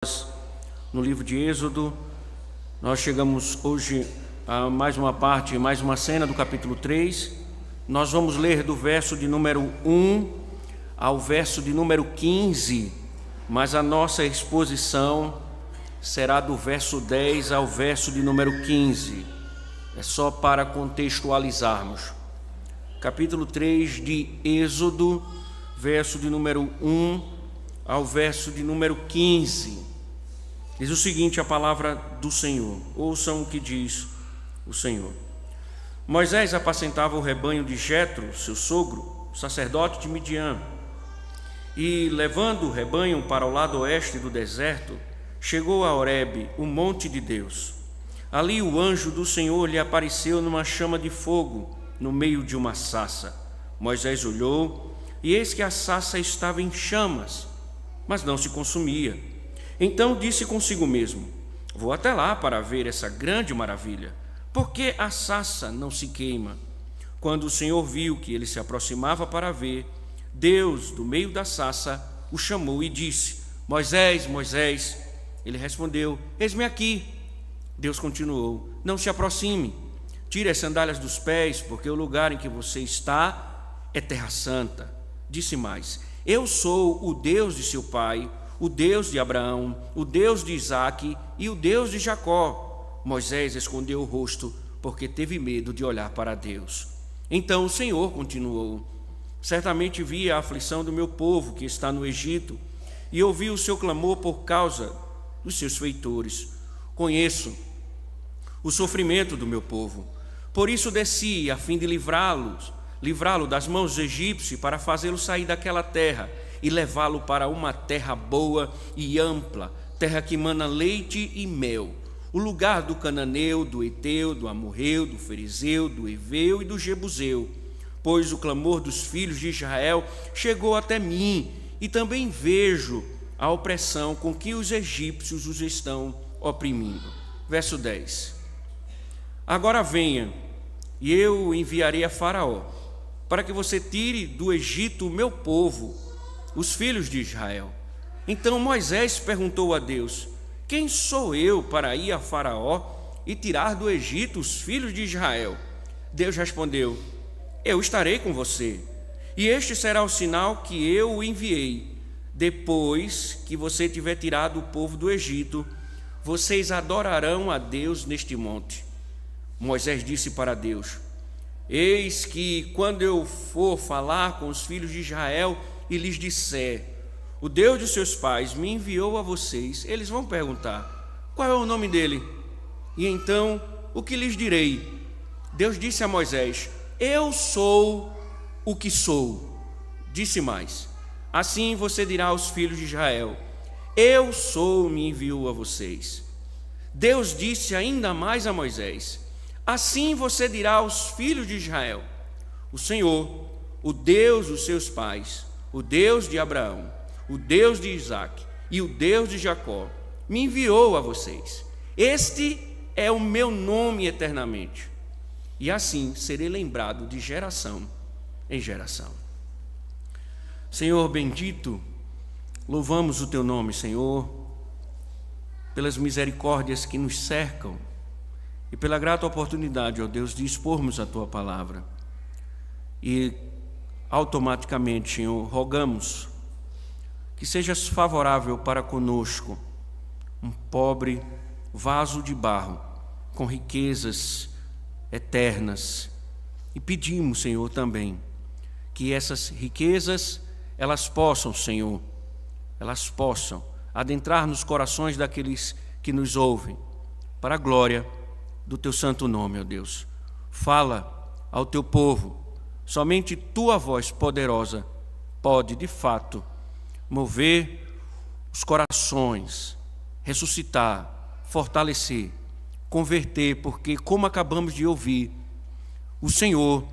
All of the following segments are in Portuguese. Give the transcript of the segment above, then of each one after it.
No livro de Êxodo, nós chegamos hoje a mais uma parte, mais uma cena do capítulo 3. Nós vamos ler do verso de número 1 ao verso de número 15, mas a nossa exposição será do verso 10 ao verso de número 15. É só para contextualizarmos. Capítulo 3 de Êxodo, verso de número 1 ao verso de número 15. Diz o seguinte a palavra do Senhor. Ouçam o que diz o Senhor. Moisés apacentava o rebanho de Jetro, seu sogro, sacerdote de Midian. E, levando o rebanho para o lado oeste do deserto, chegou a Horebe, o monte de Deus. Ali o anjo do Senhor lhe apareceu numa chama de fogo, no meio de uma sarça. Moisés olhou, e eis que a sarça estava em chamas, mas não se consumia. Então disse consigo mesmo: vou até lá para ver essa grande maravilha. Por que a sarça não se queima? Quando o Senhor viu que ele se aproximava para ver, Deus, do meio da sarça, o chamou e disse: Moisés, Moisés. Ele respondeu: eis-me aqui. Deus continuou: não se aproxime, tire as sandálias dos pés, porque o lugar em que você está é terra santa. Disse mais: eu sou o Deus de seu pai, o Deus de Abraão, o Deus de Isaque e o Deus de Jacó. Moisés escondeu o rosto, porque teve medo de olhar para Deus. Então o Senhor continuou: certamente vi a aflição do meu povo que está no Egito, e ouvi o seu clamor por causa dos seus feitores. Conheço o sofrimento do meu povo. Por isso desci, a fim de livrá-lo das mãos dos egípcios, para fazê-lo sair daquela terra e levá-lo para uma terra boa e ampla, terra que mana leite e mel, o lugar do cananeu, do eteu, do amorreu, do ferizeu, do heveu e do jebuseu. Pois o clamor dos filhos de Israel chegou até mim, e também vejo a opressão com que os egípcios os estão oprimindo. Verso 10. Agora venha, e eu o enviarei a Faraó, para que você tire do Egito o meu povo, os filhos de Israel. Então Moisés perguntou a Deus: quem sou eu para ir a Faraó e tirar do Egito os filhos de Israel? Deus respondeu: eu estarei com você, e este será o sinal que eu o enviei. Depois que você tiver tirado o povo do Egito, vocês adorarão a Deus neste monte. Moisés disse para Deus: eis que quando eu for falar com os filhos de Israel e lhes disser: o Deus de seus pais me enviou a vocês, eles vão perguntar: qual é o nome dele? E então, o que lhes direi? Deus disse a Moisés: eu sou o que sou. Disse mais: assim você dirá aos filhos de Israel: eu sou, me enviou a vocês. Deus disse ainda mais a Moisés: assim você dirá aos filhos de Israel: o Senhor, o Deus dos seus pais, o Deus de Abraão, o Deus de Isaque e o Deus de Jacó, me enviou a vocês. Este é o meu nome eternamente, e assim serei lembrado de geração em geração. Senhor bendito, louvamos o teu nome, Senhor, pelas misericórdias que nos cercam e pela grata oportunidade, ó Deus, de expormos a tua palavra. E automaticamente, Senhor, rogamos que sejas favorável para conosco, um pobre vaso de barro com riquezas eternas. E pedimos, Senhor, também que essas riquezas, elas possam, Senhor, elas possam adentrar nos corações daqueles que nos ouvem, para a glória do teu santo nome, ó Deus. Fala ao teu povo. Somente tua voz poderosa pode, de fato, mover os corações, ressuscitar, fortalecer, converter, porque, como acabamos de ouvir, o Senhor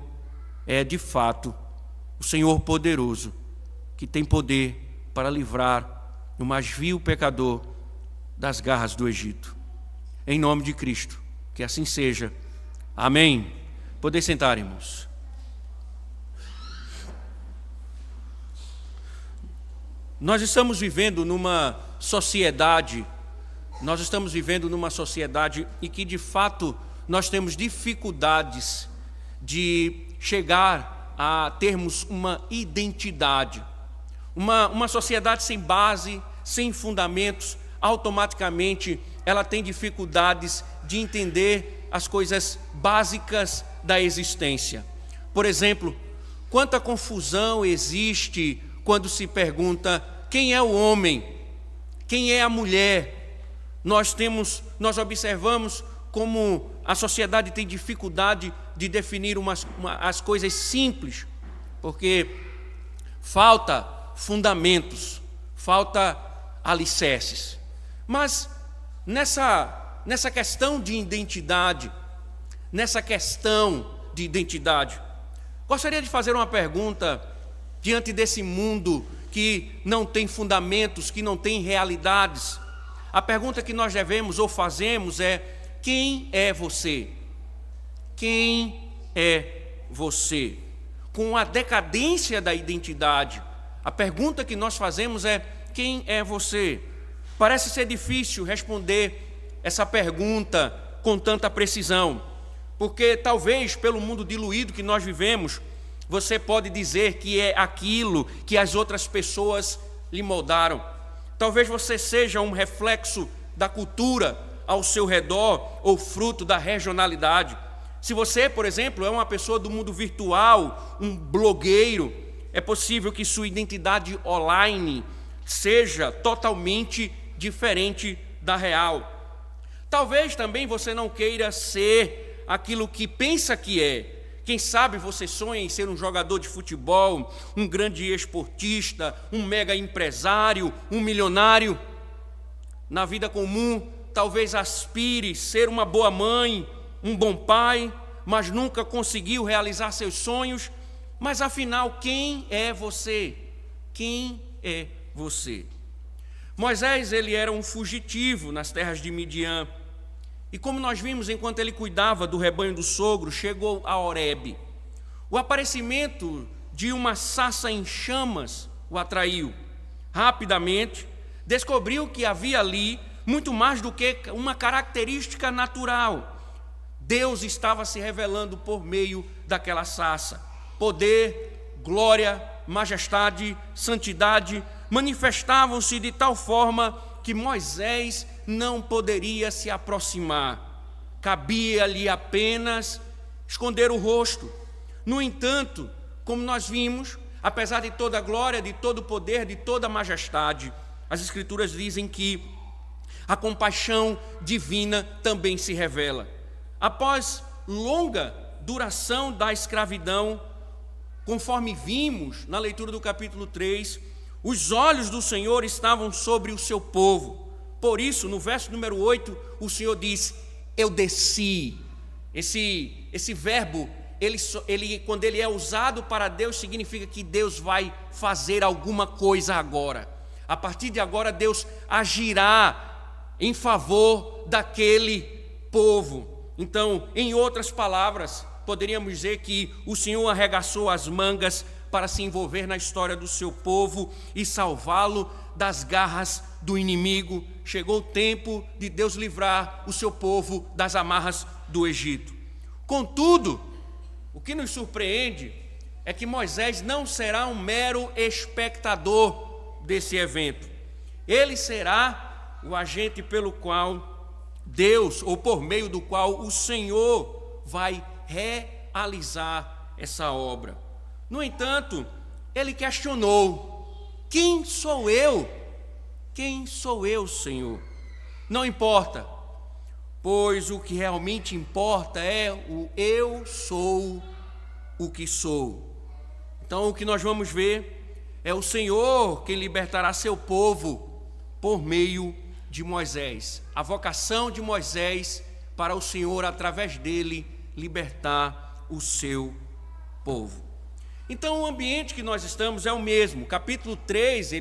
é, de fato, o Senhor poderoso, que tem poder para livrar o mais vil pecador das garras do Egito. Em nome de Cristo, que assim seja. Amém. Poder sentar, irmãos. Nós estamos vivendo numa sociedade, nós estamos vivendo numa sociedade em que, de fato, nós temos dificuldades de chegar a termos uma identidade. Uma sociedade sem base, sem fundamentos, automaticamente ela tem dificuldades de entender as coisas básicas da existência. Por exemplo, quanta confusão existe quando se pergunta quem é o homem, quem é a mulher. Nós observamos como a sociedade tem dificuldade de definir as coisas simples, porque falta fundamentos, falta alicerces. Mas nessa questão de identidade, gostaria de fazer uma pergunta diante desse mundo que não tem fundamentos, que não tem realidades. A pergunta que nós devemos ou fazemos é: quem é você? Quem é você? Com a decadência da identidade, a pergunta que nós fazemos é: quem é você? Parece ser difícil responder essa pergunta com tanta precisão, porque talvez pelo mundo diluído que nós vivemos, você pode dizer que é aquilo que as outras pessoas lhe moldaram. Talvez você seja um reflexo da cultura ao seu redor ou fruto da regionalidade. Se você, por exemplo, é uma pessoa do mundo virtual, um blogueiro, é possível que sua identidade online seja totalmente diferente da real. Talvez também você não queira ser aquilo que pensa que é. Quem sabe você sonha em ser um jogador de futebol, um grande esportista, um mega empresário, um milionário. Na vida comum, talvez aspire ser uma boa mãe, um bom pai, mas nunca conseguiu realizar seus sonhos. Mas afinal, quem é você? Quem é você? Moisés, ele era um fugitivo nas terras de Midian. E como nós vimos, enquanto ele cuidava do rebanho do sogro, chegou a Horebe. O aparecimento de uma sarça em chamas o atraiu. Rapidamente, descobriu que havia ali muito mais do que uma característica natural. Deus estava se revelando por meio daquela sarça. Poder, glória, majestade, santidade manifestavam-se de tal forma que Moisés não poderia se aproximar. Cabia-lhe apenas esconder o rosto. No entanto, como nós vimos, apesar de toda a glória, de todo o poder, de toda a majestade, as Escrituras dizem que a compaixão divina também se revela. Após longa duração da escravidão, conforme vimos na leitura do capítulo 3, os olhos do Senhor estavam sobre o seu povo. Por isso, no verso número 8, o Senhor diz: eu desci. Esse verbo, quando ele é usado para Deus, significa que Deus vai fazer alguma coisa agora. A partir de agora, Deus agirá em favor daquele povo. Então, em outras palavras, poderíamos dizer que o Senhor arregaçou as mangas para se envolver na história do seu povo e salvá-lo das garras do inimigo. Chegou o tempo de Deus livrar o seu povo das amarras do Egito. Contudo, o que nos surpreende é que Moisés não será um mero espectador desse evento. Ele será o agente pelo qual Deus, ou por meio do qual o Senhor vai realizar essa obra. No entanto, ele questionou: quem sou eu? Quem sou eu, Senhor? Não importa, pois o que realmente importa é o eu sou o que sou. Então, o que nós vamos ver é o Senhor quem libertará seu povo por meio de Moisés. A vocação de Moisés para o Senhor, através dele, libertar o seu povo. Então, o ambiente que nós estamos é o mesmo. O capítulo 3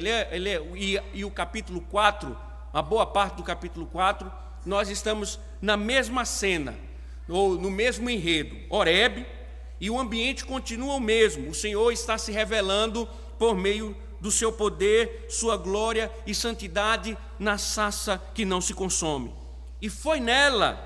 e o capítulo 4, uma boa parte do capítulo 4, nós estamos na mesma cena, ou no mesmo enredo, Horebe, e o ambiente continua o mesmo. O Senhor está se revelando por meio do seu poder, sua glória e santidade na sarça que não se consome. E foi nela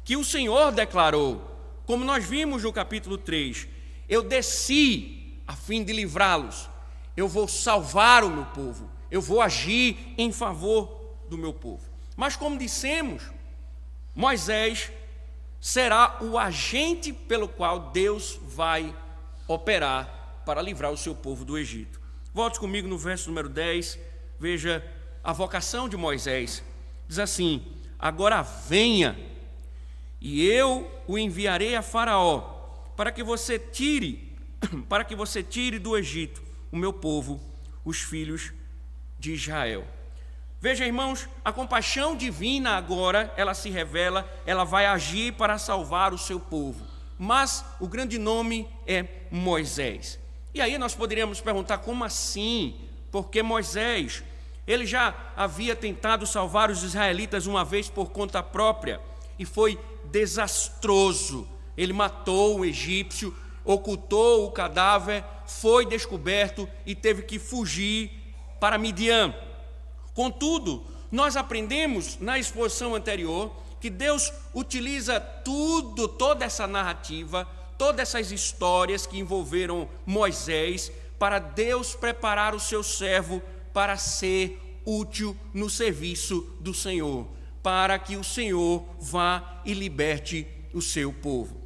que o Senhor declarou, como nós vimos no capítulo 3, eu desci a fim de livrá-los, eu vou salvar o meu povo, eu vou agir em favor do meu povo. Mas como dissemos, Moisés será o agente pelo qual Deus vai operar para livrar o seu povo do Egito. Volte comigo no verso número 10, veja a vocação de Moisés. Diz assim: agora venha, e eu o enviarei a Faraó, para que você tire do Egito o meu povo, os filhos de Israel. Veja, irmãos, a compaixão divina agora, ela se revela, ela vai agir para salvar o seu povo. Mas o grande nome é Moisés. E aí nós poderíamos perguntar, como assim? Porque Moisés, ele já havia tentado salvar os israelitas uma vez por conta própria, e foi desastroso. Ele matou o egípcio, ocultou o cadáver, foi descoberto e teve que fugir para Midian. Contudo, nós aprendemos na exposição anterior que Deus utiliza toda essa narrativa, todas essas histórias que envolveram Moisés, para Deus preparar o seu servo para ser útil no serviço do Senhor, para que o Senhor vá e liberte o seu povo.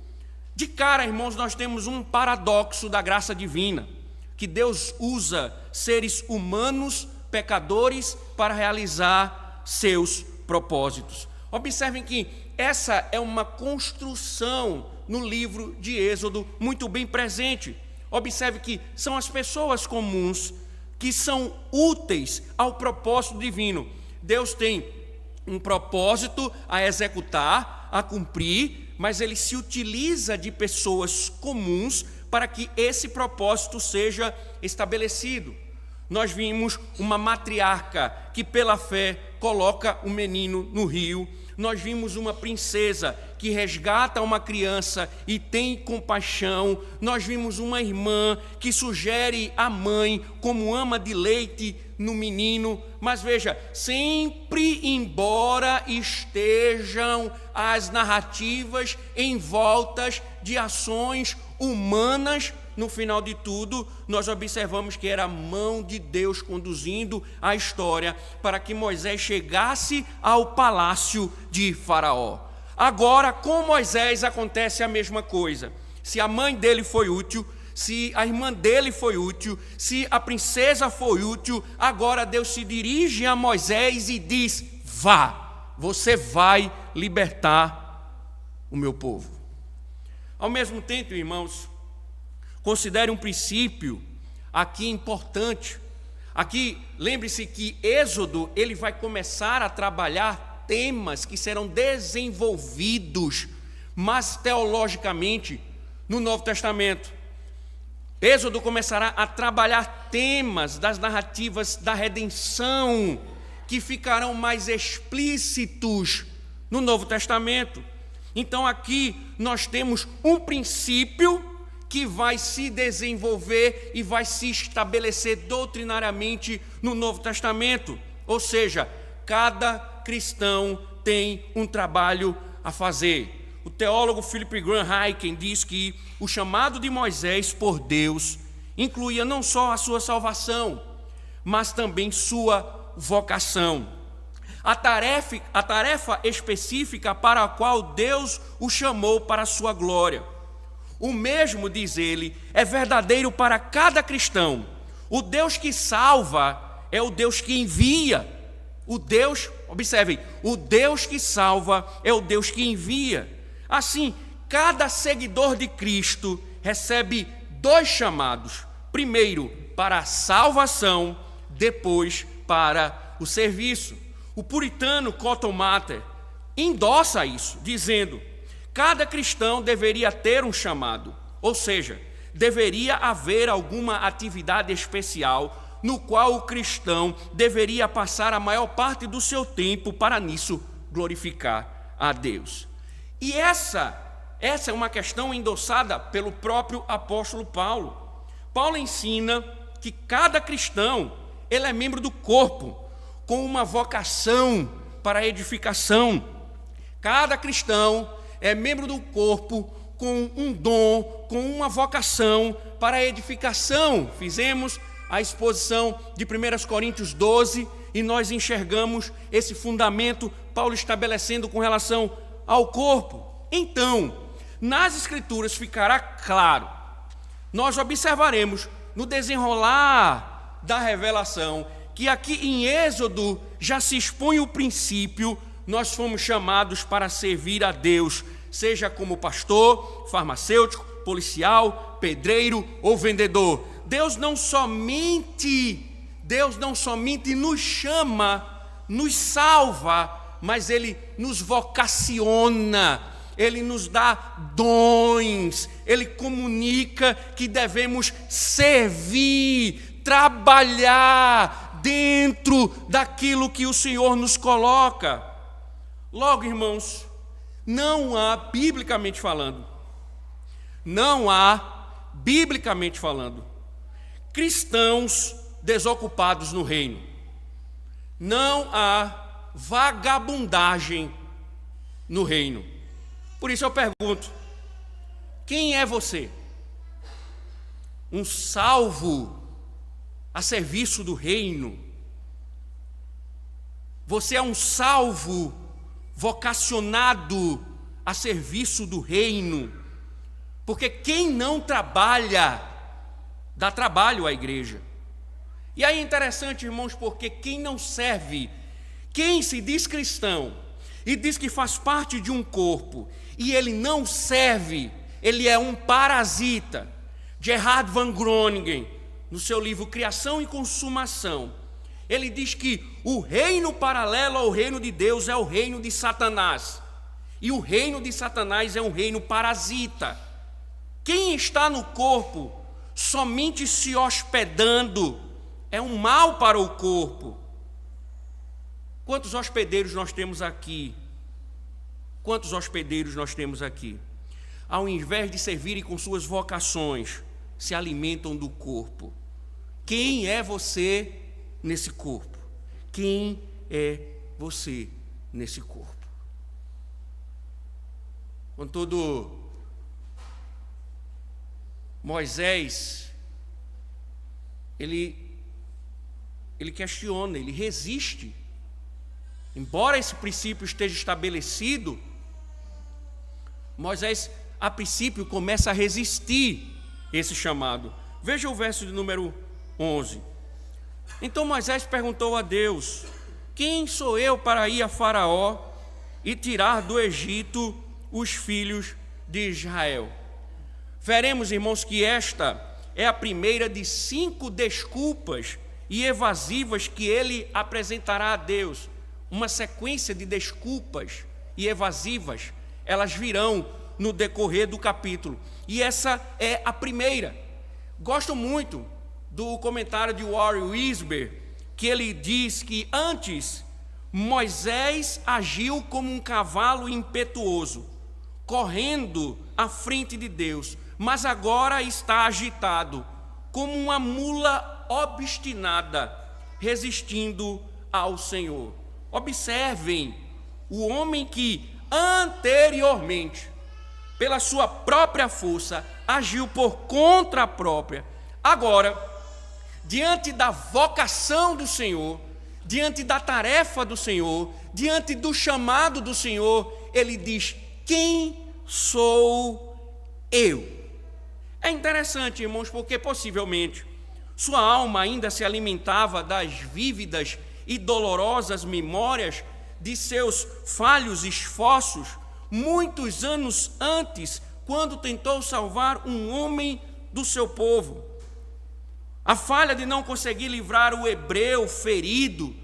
De cara, irmãos, nós temos um paradoxo da graça divina, que Deus usa seres humanos, pecadores, para realizar seus propósitos. Observem que essa é uma construção no livro de Êxodo muito bem presente. Observe que são as pessoas comuns que são úteis ao propósito divino. Deus tem um propósito a executar, a cumprir, mas ele se utiliza de pessoas comuns para que esse propósito seja estabelecido. Nós vimos uma matriarca que pela fé coloca o menino no rio. Nós vimos uma princesa que resgata uma criança e tem compaixão. Nós vimos uma irmã que sugere a mãe como ama de leite no menino. Mas veja, sempre embora estejam as narrativas envoltas de ações humanas, no final de tudo, nós observamos que era a mão de Deus conduzindo a história para que Moisés chegasse ao palácio de Faraó. Agora, com Moisés acontece a mesma coisa. Se a mãe dele foi útil, se a irmã dele foi útil, se a princesa foi útil, agora Deus se dirige a Moisés e diz: vá, você vai libertar o meu povo. Ao mesmo tempo, irmãos, considere um princípio aqui importante. Aqui, lembre-se que Êxodo, ele vai começar a trabalhar temas que serão desenvolvidos, mas teologicamente, no Novo Testamento. Êxodo começará a trabalhar temas das narrativas da redenção, que ficarão mais explícitos no Novo Testamento. Então aqui nós temos um princípio que vai se desenvolver e vai se estabelecer doutrinariamente no Novo Testamento. Ou seja, cada cristão tem um trabalho a fazer. O teólogo Philip Graham Hyken diz que o chamado de Moisés por Deus incluía não só a sua salvação, mas também sua vocação. A tarefa específica para a qual Deus o chamou para a sua glória. O mesmo, diz ele, é verdadeiro para cada cristão. O Deus que salva é o Deus que envia. Observem, o Deus que salva é o Deus que envia. Assim, cada seguidor de Cristo recebe 2 chamados. Primeiro, para a salvação, depois para o serviço. O puritano Cotton Mather endossa isso, dizendo: cada cristão deveria ter um chamado, ou seja, deveria haver alguma atividade especial no qual o cristão deveria passar a maior parte do seu tempo para nisso glorificar a Deus. E essa é uma questão endossada pelo próprio apóstolo Paulo. Paulo ensina que cada cristão, ele é membro do corpo, com uma vocação para a edificação. Cada cristão é membro do corpo com um dom, com uma vocação para a edificação. Fizemos a exposição de 1 Coríntios 12 e nós enxergamos esse fundamento Paulo estabelecendo com relação ao corpo. Então, nas Escrituras ficará claro, nós observaremos no desenrolar da revelação que aqui em Êxodo já se expõe o princípio, nós fomos chamados para servir a Deus, seja como pastor, farmacêutico, policial, pedreiro ou vendedor. Deus não somente nos chama, nos salva, mas Ele nos vocaciona, Ele nos dá dons, Ele comunica que devemos servir, trabalhar dentro daquilo que o Senhor nos coloca. Logo, irmãos, não há, biblicamente falando, cristãos desocupados no reino. Não há vagabundagem no reino. Por isso eu pergunto: quem é você? Um salvo a serviço do reino? Você é um salvo vocacionado a serviço do reino? Porque quem não trabalha, dá trabalho à igreja. E aí é interessante, irmãos, porque quem não serve, quem se diz cristão e diz que faz parte de um corpo e ele não serve, ele é um parasita. Gerhard von Groningen, no seu livro Criação e Consumação, ele diz que o reino paralelo ao reino de Deus é o reino de Satanás. E o reino de Satanás é um reino parasita. Quem está no corpo somente se hospedando é um mal para o corpo. Quantos hospedeiros nós temos aqui? Quantos hospedeiros nós temos aqui? Ao invés de servirem com suas vocações, se alimentam do corpo. Quem é você nesse corpo? Quem é você nesse corpo? Contudo, Moisés, ele questiona, ele resiste. Embora esse princípio esteja estabelecido, Moisés, a princípio, começa a resistir esse chamado. Veja o verso de número 11. Então Moisés perguntou a Deus: quem sou eu para ir a Faraó e tirar do Egito os filhos de Israel? Veremos, irmãos, que esta é a primeira de 5 desculpas e evasivas que ele apresentará a Deus. Uma sequência de desculpas e evasivas, elas virão no decorrer do capítulo. E essa é a primeira. Gosto muito do comentário de Warren Wiersbe, que ele diz que antes Moisés agiu como um cavalo impetuoso, correndo à frente de Deus, mas agora está agitado, como uma mula obstinada, resistindo ao Senhor. Observem, o homem que anteriormente, pela sua própria força, agiu por conta própria, agora, diante da vocação do Senhor, diante da tarefa do Senhor, diante do chamado do Senhor, ele diz: quem sou eu? É interessante, irmãos, porque possivelmente sua alma ainda se alimentava das vívidas e dolorosas memórias de seus falhos esforços muitos anos antes, quando tentou salvar um homem do seu povo. A falha de não conseguir livrar o hebreu ferido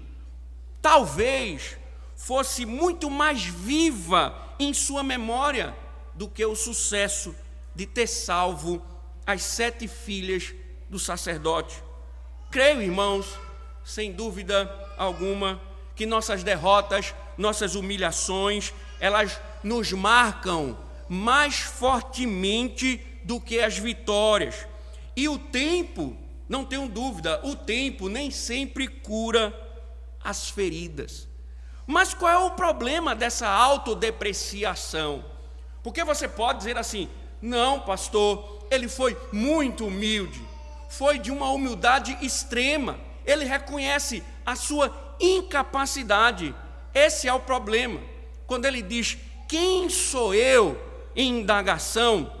talvez fosse muito mais viva em sua memória do que o sucesso de ter salvo as 7 filhas do sacerdote. Creio, irmãos, sem dúvida alguma, que nossas derrotas, nossas humilhações, elas nos marcam mais fortemente do que as vitórias. E o tempo não tenho dúvida, o tempo nem sempre cura as feridas. Mas qual é o problema dessa autodepreciação? Porque você pode dizer assim: não, pastor, ele foi muito humilde, foi de uma humildade extrema, ele reconhece a sua incapacidade. Esse é o problema. Quando ele diz: quem sou eu, em indagação,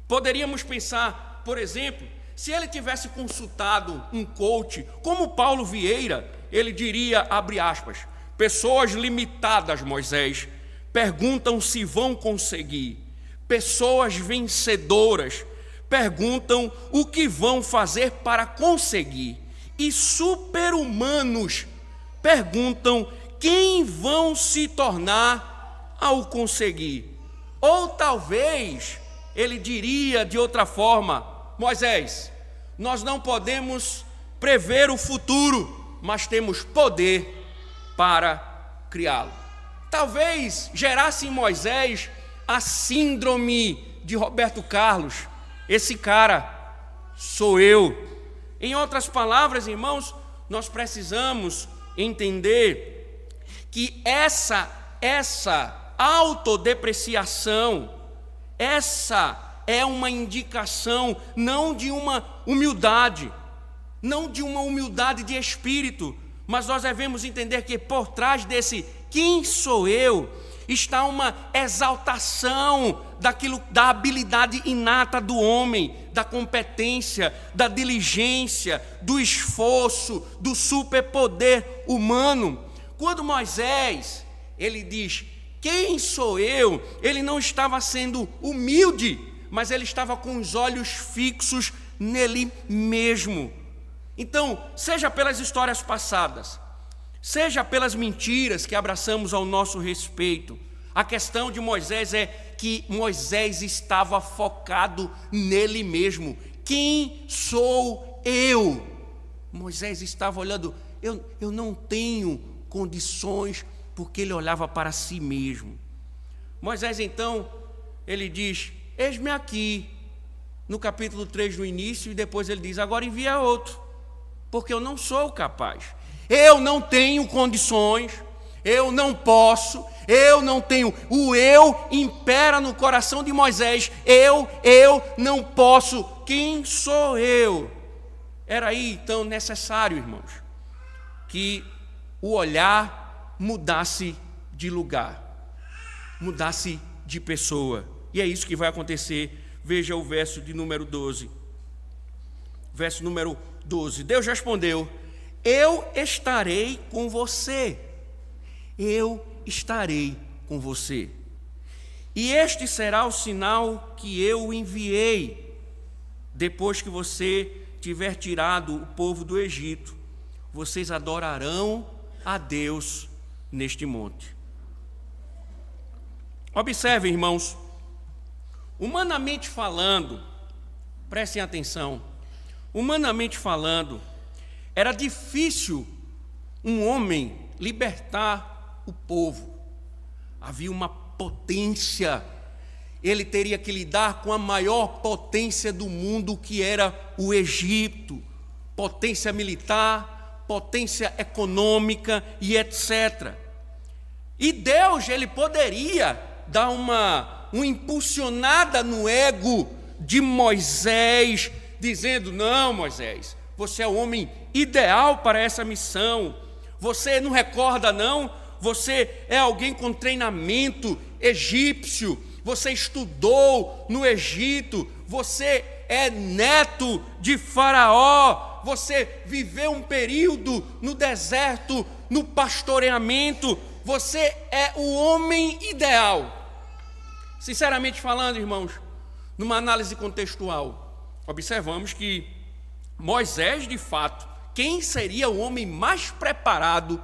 poderíamos pensar, por exemplo, se ele tivesse consultado um coach, como Paulo Vieira, ele diria, abre aspas, pessoas limitadas, Moisés, perguntam se vão conseguir. Pessoas vencedoras perguntam o que vão fazer para conseguir. E super-humanos perguntam quem vão se tornar ao conseguir. Ou talvez ele diria de outra forma: Moisés, nós não podemos prever o futuro, mas temos poder para criá-lo. Talvez gerasse em Moisés a síndrome de Roberto Carlos: esse cara sou eu. Em outras palavras, irmãos, nós precisamos entender que essa autodepreciação, essa é uma indicação não de uma humildade, não de uma humildade de espírito, mas nós devemos entender que por trás desse quem sou eu está uma exaltação da habilidade inata do homem, da competência, da diligência, do esforço, do superpoder humano. Quando Moisés, ele diz, quem sou eu? Ele não estava sendo humilde, mas ele estava com os olhos fixos nele mesmo. Então, seja pelas histórias passadas, seja pelas mentiras que abraçamos ao nosso respeito, a questão de Moisés é que Moisés estava focado nele mesmo. Quem sou eu? Moisés estava olhando, eu não tenho condições, porque ele olhava para si mesmo. Moisés então, ele diz, eis-me aqui, no capítulo 3 no início, e depois ele diz, agora envia outro, porque eu não sou capaz, eu não tenho condições, eu não posso, eu não tenho, o eu impera no coração de Moisés, eu não posso, quem sou eu? Era aí então necessário, irmãos, que o olhar mudasse de lugar, mudasse de pessoa, e é isso que vai acontecer. Veja o verso de número 12, verso número 12, Deus respondeu, eu estarei com você, eu estarei com você, e este será o sinal que eu enviei, depois que você tiver tirado o povo do Egito, vocês adorarão a Deus neste monte. Observem, irmãos, humanamente falando, prestem atenção, humanamente falando, era difícil um homem libertar o povo. Havia uma potência, ele teria que lidar com a maior potência do mundo, que era o Egito, potência militar, potência econômica e etc. E Deus, ele poderia dar uma impulsionada no ego de Moisés, dizendo, não, Moisés, você é o homem ideal para essa missão, você não recorda não, você é alguém com treinamento egípcio, você estudou no Egito, você é neto de Faraó, você viveu um período no deserto, no pastoreamento, você é o homem ideal. Sinceramente falando, irmãos, numa análise contextual, observamos que Moisés, de fato, quem seria o homem mais preparado,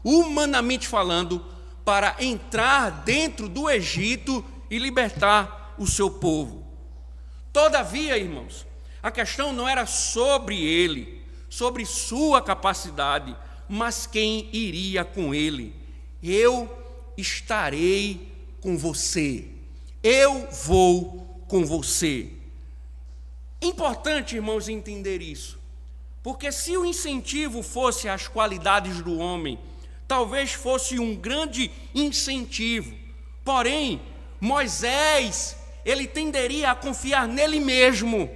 humanamente falando, para entrar dentro do Egito e libertar o seu povo. Todavia, irmãos, a questão não era sobre ele, sobre sua capacidade, mas quem iria com ele. Eu estarei com você, eu vou com você. Importante, irmãos, entender isso. Porque se o incentivo fosse as qualidades do homem, talvez fosse um grande incentivo. Porém, Moisés, ele tenderia a confiar nele mesmo,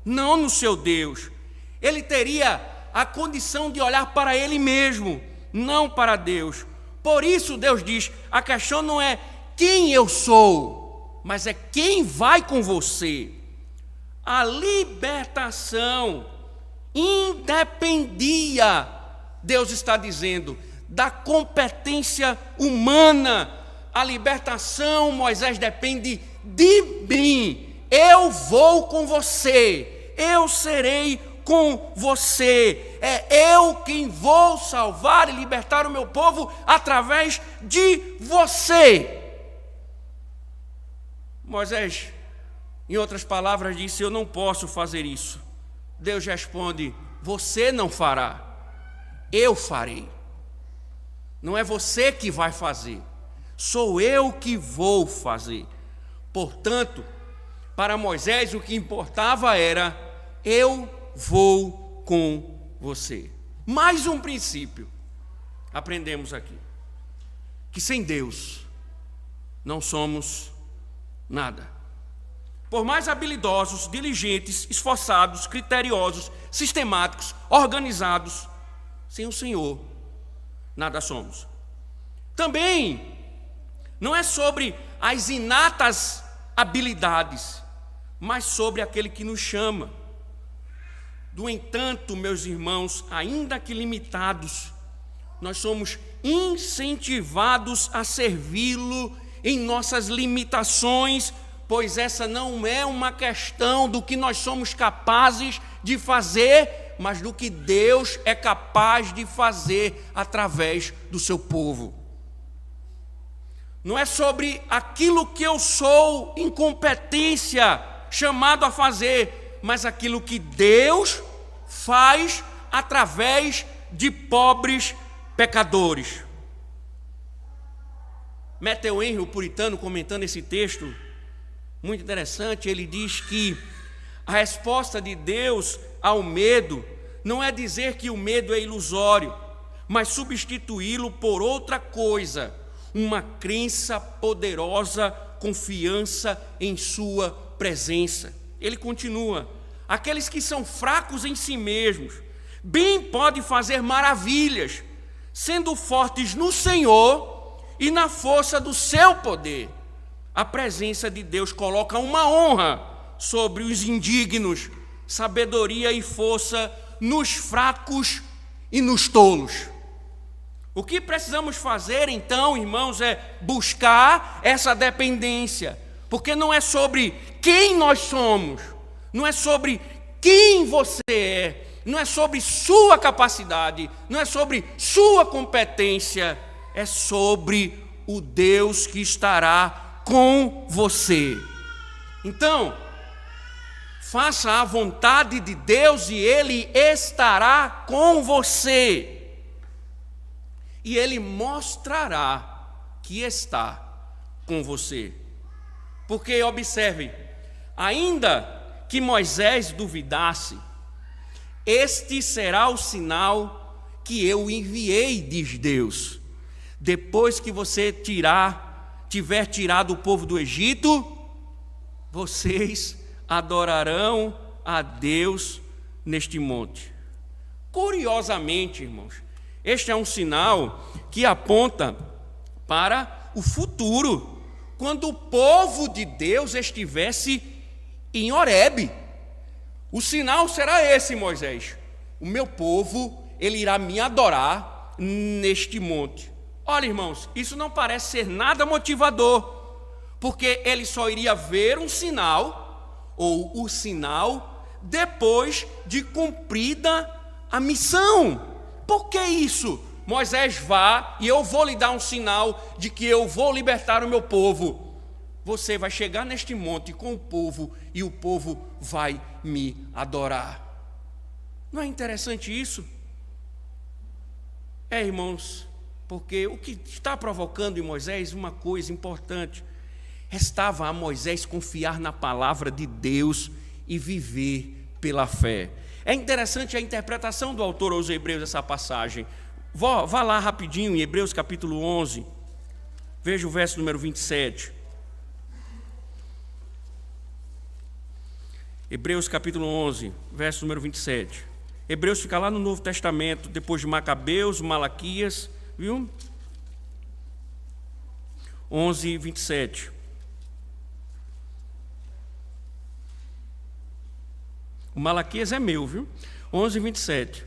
não no seu Deus. Ele teria a condição de olhar para ele mesmo, não para Deus. Por isso Deus diz, a questão não é quem eu sou, mas é quem vai com você. A libertação independia, Deus está dizendo, da competência humana. A libertação, Moisés, depende de mim. Eu vou com você, eu serei com você. É eu quem vou salvar e libertar o meu povo através de você. Moisés, em outras palavras, disse, eu não posso fazer isso. Deus responde, você não fará, eu farei. Não é você que vai fazer, sou eu que vou fazer. Portanto, para Moisés o que importava era, eu vou com você. Mais um princípio, aprendemos aqui, que sem Deus não somos nada. Por mais habilidosos, diligentes, esforçados, criteriosos, sistemáticos, organizados, sem o Senhor, nada somos. Também não é sobre as inatas habilidades, mas sobre aquele que nos chama. No entanto, meus irmãos, ainda que limitados, nós somos incentivados a servi-lo em nossas limitações, pois essa não é uma questão do que nós somos capazes de fazer, mas do que Deus é capaz de fazer através do seu povo. Não é sobre aquilo que eu sou incompetência, chamado a fazer, mas aquilo que Deus faz através de pobres pecadores. Matthew Henry, o puritano, comentando esse texto, muito interessante, ele diz que a resposta de Deus ao medo não é dizer que o medo é ilusório, mas substituí-lo por outra coisa, uma crença poderosa, confiança em sua presença. Ele continua, aqueles que são fracos em si mesmos, bem podem fazer maravilhas, sendo fortes no Senhor e na força do seu poder. A presença de Deus coloca uma honra sobre os indignos, sabedoria e força nos fracos e nos tolos. O que precisamos fazer então, irmãos, é buscar essa dependência, porque não é sobre quem nós somos, não é sobre quem você é, não é sobre sua capacidade, não é sobre sua competência, é sobre o Deus que estará com você. Então, faça a vontade de Deus e Ele estará com você. E Ele mostrará que está com você. Porque, observe, ainda que Moisés duvidasse, este será o sinal que eu enviei, diz Deus. Depois que você tiver tirado o povo do Egito, vocês adorarão a Deus neste monte. Curiosamente, irmãos, este é um sinal que aponta para o futuro, quando o povo de Deus estivesse em Horebe. O sinal será esse, Moisés: o meu povo, ele irá me adorar neste monte. Olha, irmãos, isso não parece ser nada motivador, porque ele só iria ver um sinal, ou o sinal, depois de cumprida a missão. Por que isso? Moisés, vá e eu vou lhe dar um sinal de que eu vou libertar o meu povo. Você vai chegar neste monte com o povo e o povo vai me adorar. Não é interessante isso? É, irmãos, porque o que está provocando em Moisés uma coisa importante. Restava a Moisés confiar na palavra de Deus e viver pela fé. É interessante a interpretação do autor aos Hebreus dessa passagem. Vá lá rapidinho em Hebreus capítulo 11, veja o verso número 27. Hebreus capítulo 11, verso número 27. Hebreus fica lá no Novo Testamento, depois de Macabeus, Malaquias, viu? 11, 27. O Malaquias é meu, viu? 11, 27.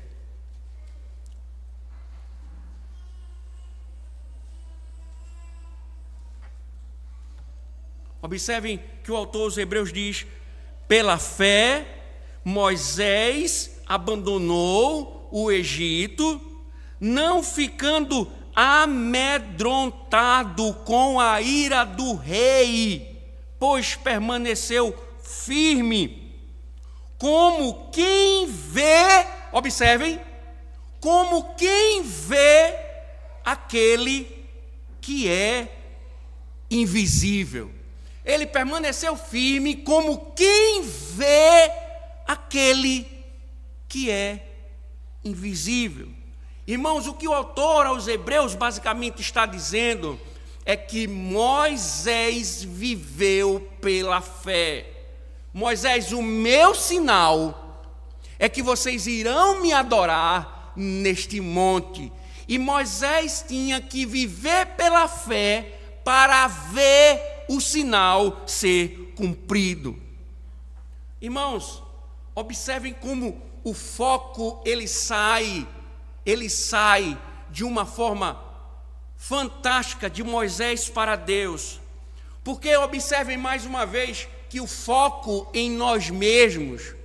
Observem que o autor aos Hebreus diz: pela fé, Moisés abandonou o Egito, não ficando amedrontado com a ira do rei, pois permaneceu firme, como quem vê, observem, como quem vê aquele que é invisível. Ele permaneceu firme como quem vê aquele que é invisível. Irmãos, o que o autor aos Hebreus basicamente está dizendo é que Moisés viveu pela fé. Moisés, o meu sinal é que vocês irão me adorar neste monte. E Moisés tinha que viver pela fé para ver o sinal ser cumprido. Irmãos, observem como o foco ele sai de uma forma fantástica de Moisés para Deus. Porque observem mais uma vez que o foco em nós mesmos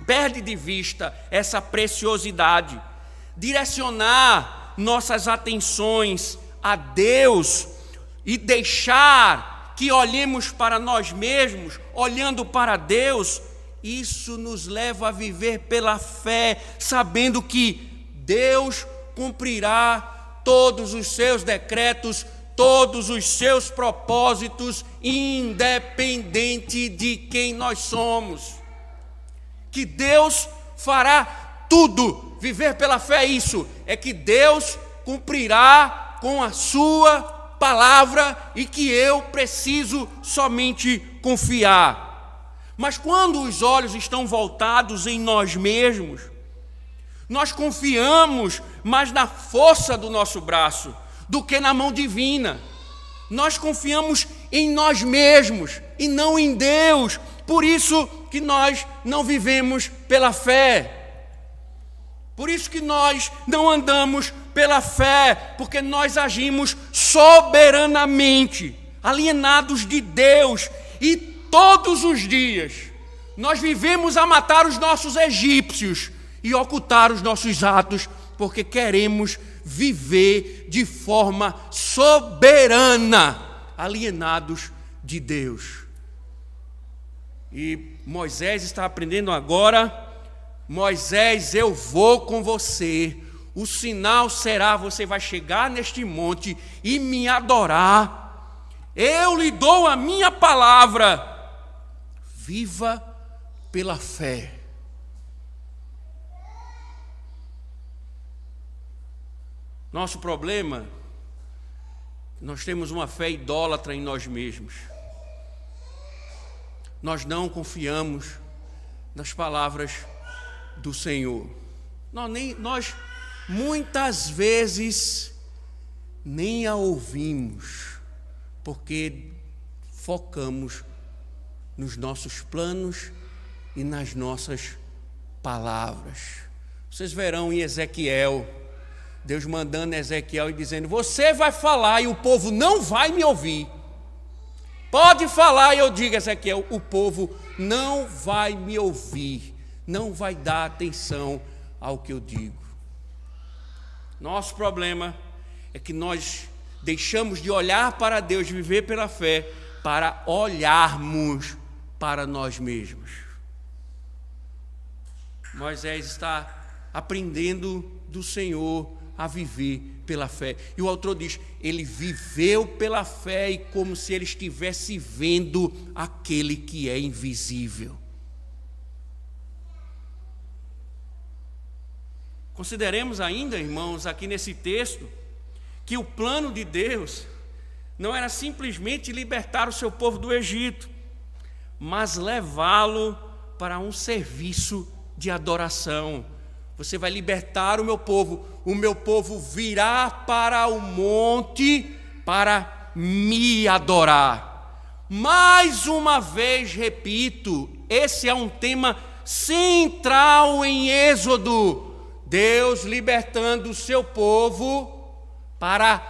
perde de vista essa preciosidade. Direcionar nossas atenções a Deus e deixar que olhemos para nós mesmos, olhando para Deus, isso nos leva a viver pela fé, sabendo que Deus cumprirá todos os seus decretos, todos os seus propósitos, independente de quem nós somos. Que Deus fará tudo. Viver pela fé é isso, é que Deus cumprirá com a sua palavra e que eu preciso somente confiar. Mas quando os olhos estão voltados em nós mesmos, nós confiamos mais na força do nosso braço do que na mão divina. Nós confiamos em nós mesmos e não em Deus. Por isso que nós não vivemos pela fé. Por isso que nós não andamos pela fé, porque nós agimos soberanamente, alienados de Deus, e todos os dias nós vivemos a matar os nossos egípcios e ocultar os nossos atos, porque queremos viver de forma soberana, alienados de Deus. E Moisés está aprendendo agora: Moisés, eu vou com você, o sinal será, você vai chegar neste monte e me adorar, eu lhe dou a minha palavra, viva pela fé. Nosso problema, nós temos uma fé idólatra em nós mesmos. Nós não confiamos nas palavras do Senhor. Nós muitas vezes nem a ouvimos, porque focamos nos nossos planos e nas nossas palavras. Vocês verão em Ezequiel, Deus mandando Ezequiel e dizendo: você vai falar e o povo não vai me ouvir. Pode falar, e eu digo: Ezequiel, o povo não vai me ouvir, não vai dar atenção ao que eu digo. Nosso problema é que nós deixamos de olhar para Deus, de viver pela fé, para olharmos para nós mesmos. Moisés está aprendendo do Senhor a viver pela fé. E o autor diz: ele viveu pela fé e como se ele estivesse vendo aquele que é invisível. Consideremos ainda, irmãos, aqui nesse texto, que o plano de Deus não era simplesmente libertar o seu povo do Egito, mas levá-lo para um serviço de adoração. Você vai libertar o meu povo virá para o monte para me adorar. Mais uma vez, repito, esse é um tema central em Êxodo. Deus libertando o seu povo para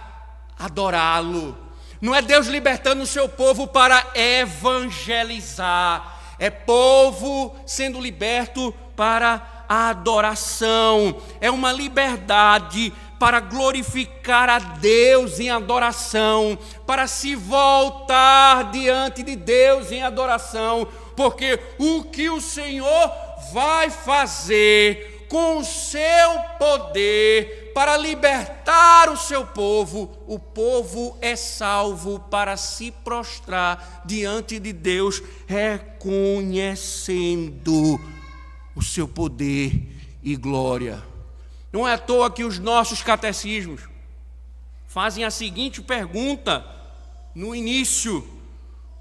adorá-lo. Não é Deus libertando o seu povo para evangelizar. É povo sendo liberto para a adoração. É uma liberdade para glorificar a Deus em adoração, para se voltar diante de Deus em adoração, porque o que o Senhor vai fazer com o seu poder para libertar o seu povo, o povo é salvo para se prostrar diante de Deus, reconhecendo o seu poder e glória. Não é à toa que os nossos catecismos fazem a seguinte pergunta no início: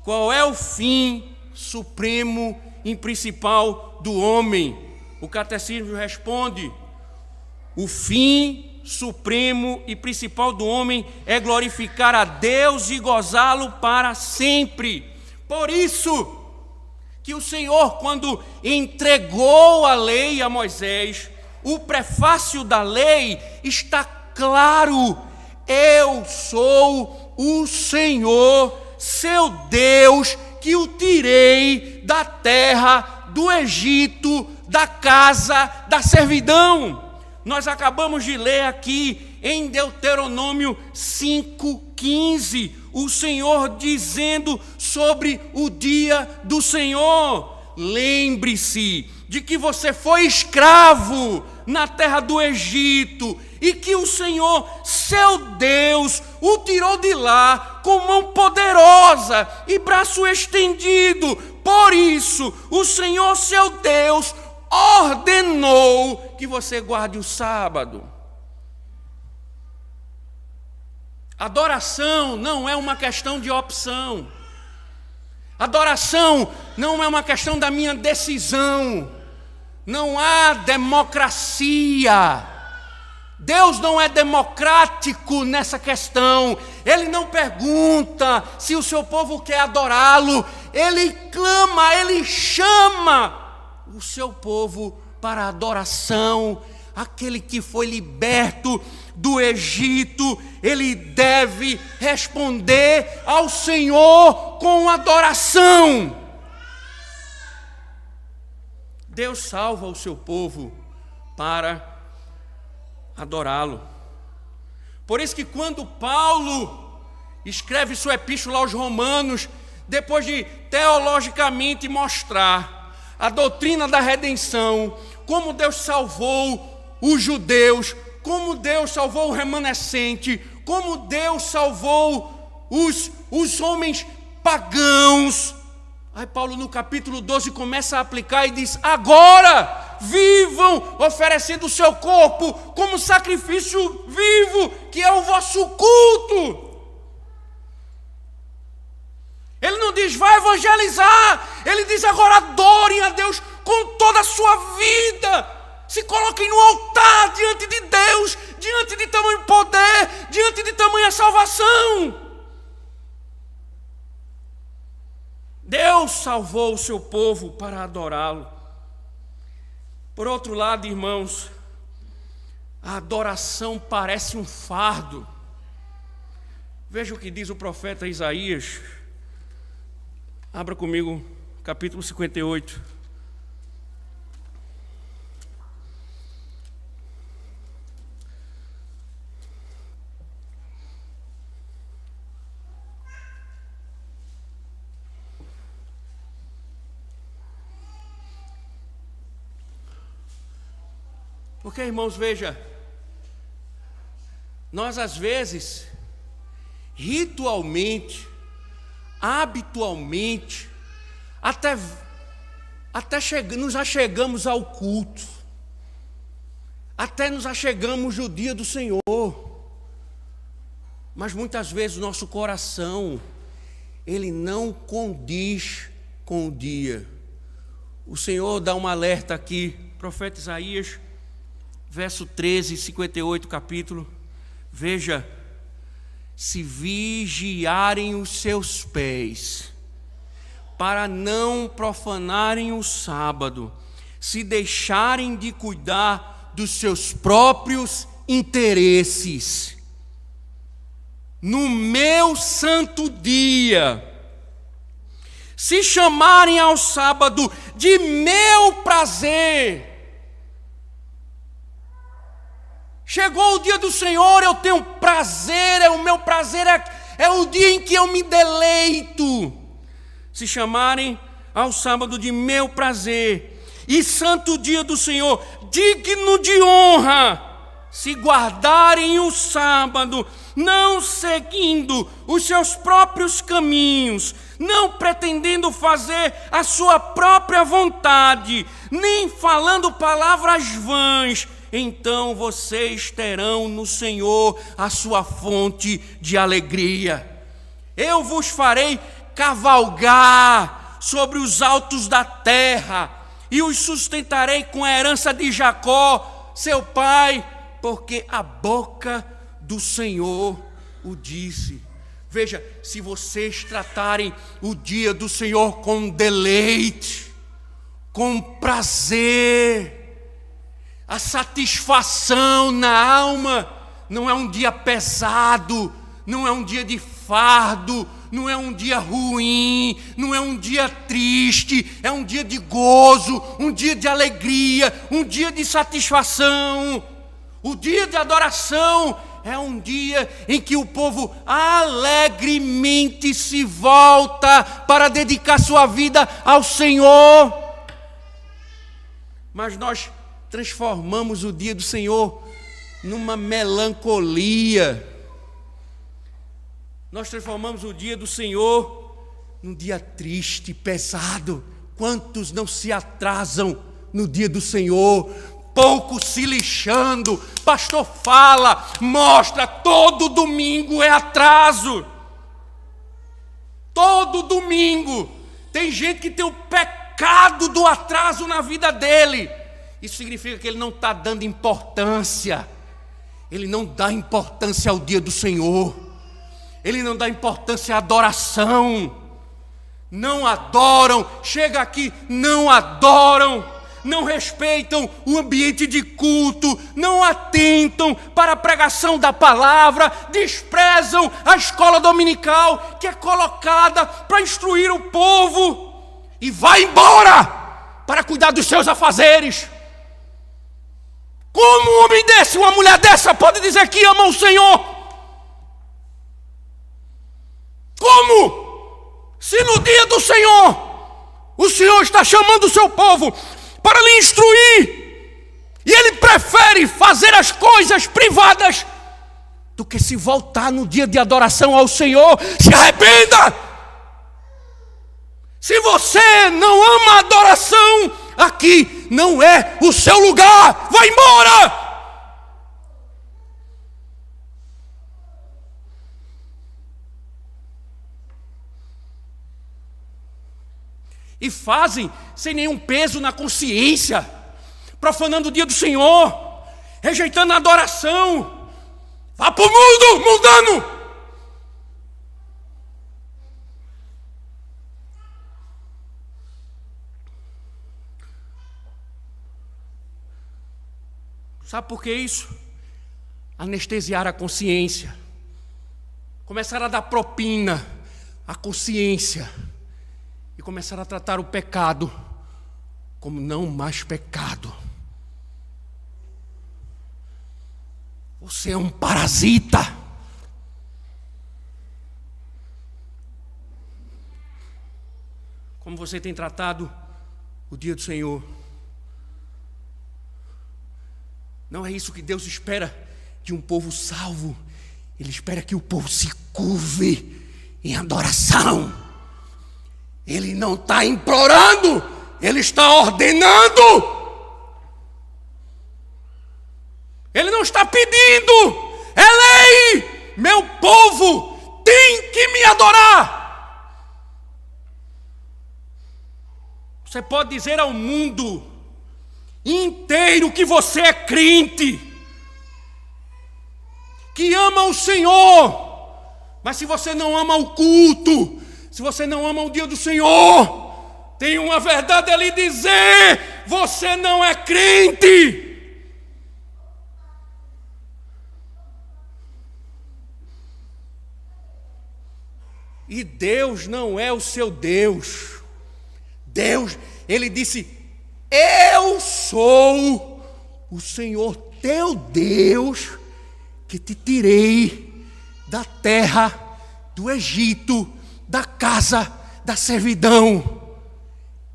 qual é o fim supremo e principal do homem? O catecismo responde: o fim supremo e principal do homem é glorificar a Deus e gozá-lo para sempre. Por isso que o Senhor, quando entregou a lei a Moisés, o prefácio da lei está claro: eu sou o Senhor, seu Deus, que o tirei da terra do Egito, da casa da servidão. Nós acabamos de ler aqui em Deuteronômio 5,15, o Senhor dizendo sobre o dia do Senhor: lembre-se de que você foi escravo na terra do Egito e que o Senhor, seu Deus, o tirou de lá com mão poderosa e braço estendido. Por isso, o Senhor, seu Deus, ordenou que você guarde o sábado. Adoração não é uma questão de opção. Adoração não é uma questão da minha decisão. Não há democracia. Deus não é democrático nessa questão. Ele não pergunta se o seu povo quer adorá-lo. Ele clama, ele chama o seu povo para a adoração. Aquele que foi liberto do Egito, ele deve responder ao Senhor com adoração. Deus salva o seu povo para adorá-lo. Por isso que quando Paulo escreve sua epístola aos Romanos, depois de teologicamente mostrar a doutrina da redenção, como Deus salvou os judeus, como Deus salvou o remanescente, como Deus salvou os homens pagãos. Aí Paulo no capítulo 12 começa a aplicar e diz: agora vivam oferecendo o seu corpo como sacrifício vivo, que é o vosso culto. Ele não diz vai evangelizar, ele diz agora adorem a Deus com toda a sua vida. Se coloquem no altar diante de Deus, diante de tamanho poder, diante de tamanha salvação. Deus salvou o seu povo para adorá-lo. Por outro lado, irmãos, a adoração parece um fardo. Veja o que diz o profeta Isaías. Abra comigo, capítulo 58. Porque, irmãos, veja, nós às vezes, ritualmente, habitualmente, até nos achegamos ao culto. Até nos achegamos no dia do Senhor. Mas muitas vezes o nosso coração, ele não condiz com o dia. O Senhor dá um alerta aqui, profeta Isaías, verso 13, 58, capítulo. Veja, se vigiarem os seus pés, para não profanarem o sábado, se deixarem de cuidar dos seus próprios interesses, no meu santo dia, se chamarem ao sábado de meu prazer. Chegou o dia do Senhor, eu tenho prazer, o meu prazer é o dia em que eu me deleito. Se chamarem ao sábado de meu prazer, e santo dia do Senhor, digno de honra, se guardarem o sábado, não seguindo os seus próprios caminhos, não pretendendo fazer a sua própria vontade, nem falando palavras vãs, então vocês terão no Senhor a sua fonte de alegria. Eu vos farei cavalgar sobre os altos da terra, e os sustentarei com a herança de Jacó, seu pai, porque a boca do Senhor o disse. Veja, se vocês tratarem o dia do Senhor com deleite, com prazer, a satisfação na alma, não é um dia pesado, não é um dia de fardo, não é um dia ruim, não é um dia triste, é um dia de gozo, um dia de alegria, um dia de satisfação. O dia de adoração é um dia em que o povo alegremente se volta para dedicar sua vida ao Senhor. Mas nós transformamos o dia do Senhor numa melancolia. Nós transformamos o dia do Senhor num dia triste, pesado. Quantos não se atrasam no dia do Senhor? Pouco se lixando. Pastor fala, mostra, todo domingo é atraso. Todo domingo. Tem gente que tem o pecado do atraso na vida dele. Isso significa que ele não está dando importância. Ele não dá importância ao dia do Senhor. Ele não dá importância à adoração. Não adoram. Chega aqui, não adoram. Não respeitam o ambiente de culto. Não atentam para a pregação da palavra. Desprezam a escola dominical que é colocada para instruir o povo. E vai embora para cuidar dos seus afazeres. Como um homem desse, uma mulher dessa pode dizer que ama o Senhor? Como? Se no dia do Senhor, o Senhor está chamando o seu povo para lhe instruir, e ele prefere fazer as coisas privadas do que se voltar no dia de adoração ao Senhor. Se arrependa! Se você não ama a adoração, aqui não é o seu lugar. Vai embora! E fazem sem nenhum peso na consciência, profanando o dia do Senhor, rejeitando a adoração. Vá para o mundo, mundano! Sabe por que isso? Anestesiar a consciência. Começar a dar propina à consciência. E começar a tratar o pecado como não mais pecado. Você é um parasita. Como você tem tratado o dia do Senhor? Não é isso que Deus espera de um povo salvo. Ele espera que o povo se curve em adoração. Ele não está implorando, ele está ordenando. Ele não está pedindo, é lei, meu povo tem que me adorar. Você pode dizer ao mundo inteiro que você é crente, que ama o Senhor, mas se você não ama o culto, se você não ama o dia do Senhor, tem uma verdade a lhe dizer: você não é crente. E Deus não é o seu Deus. Deus, Ele disse: eu sou o Senhor teu Deus, que te tirei da terra do Egito, da casa da servidão.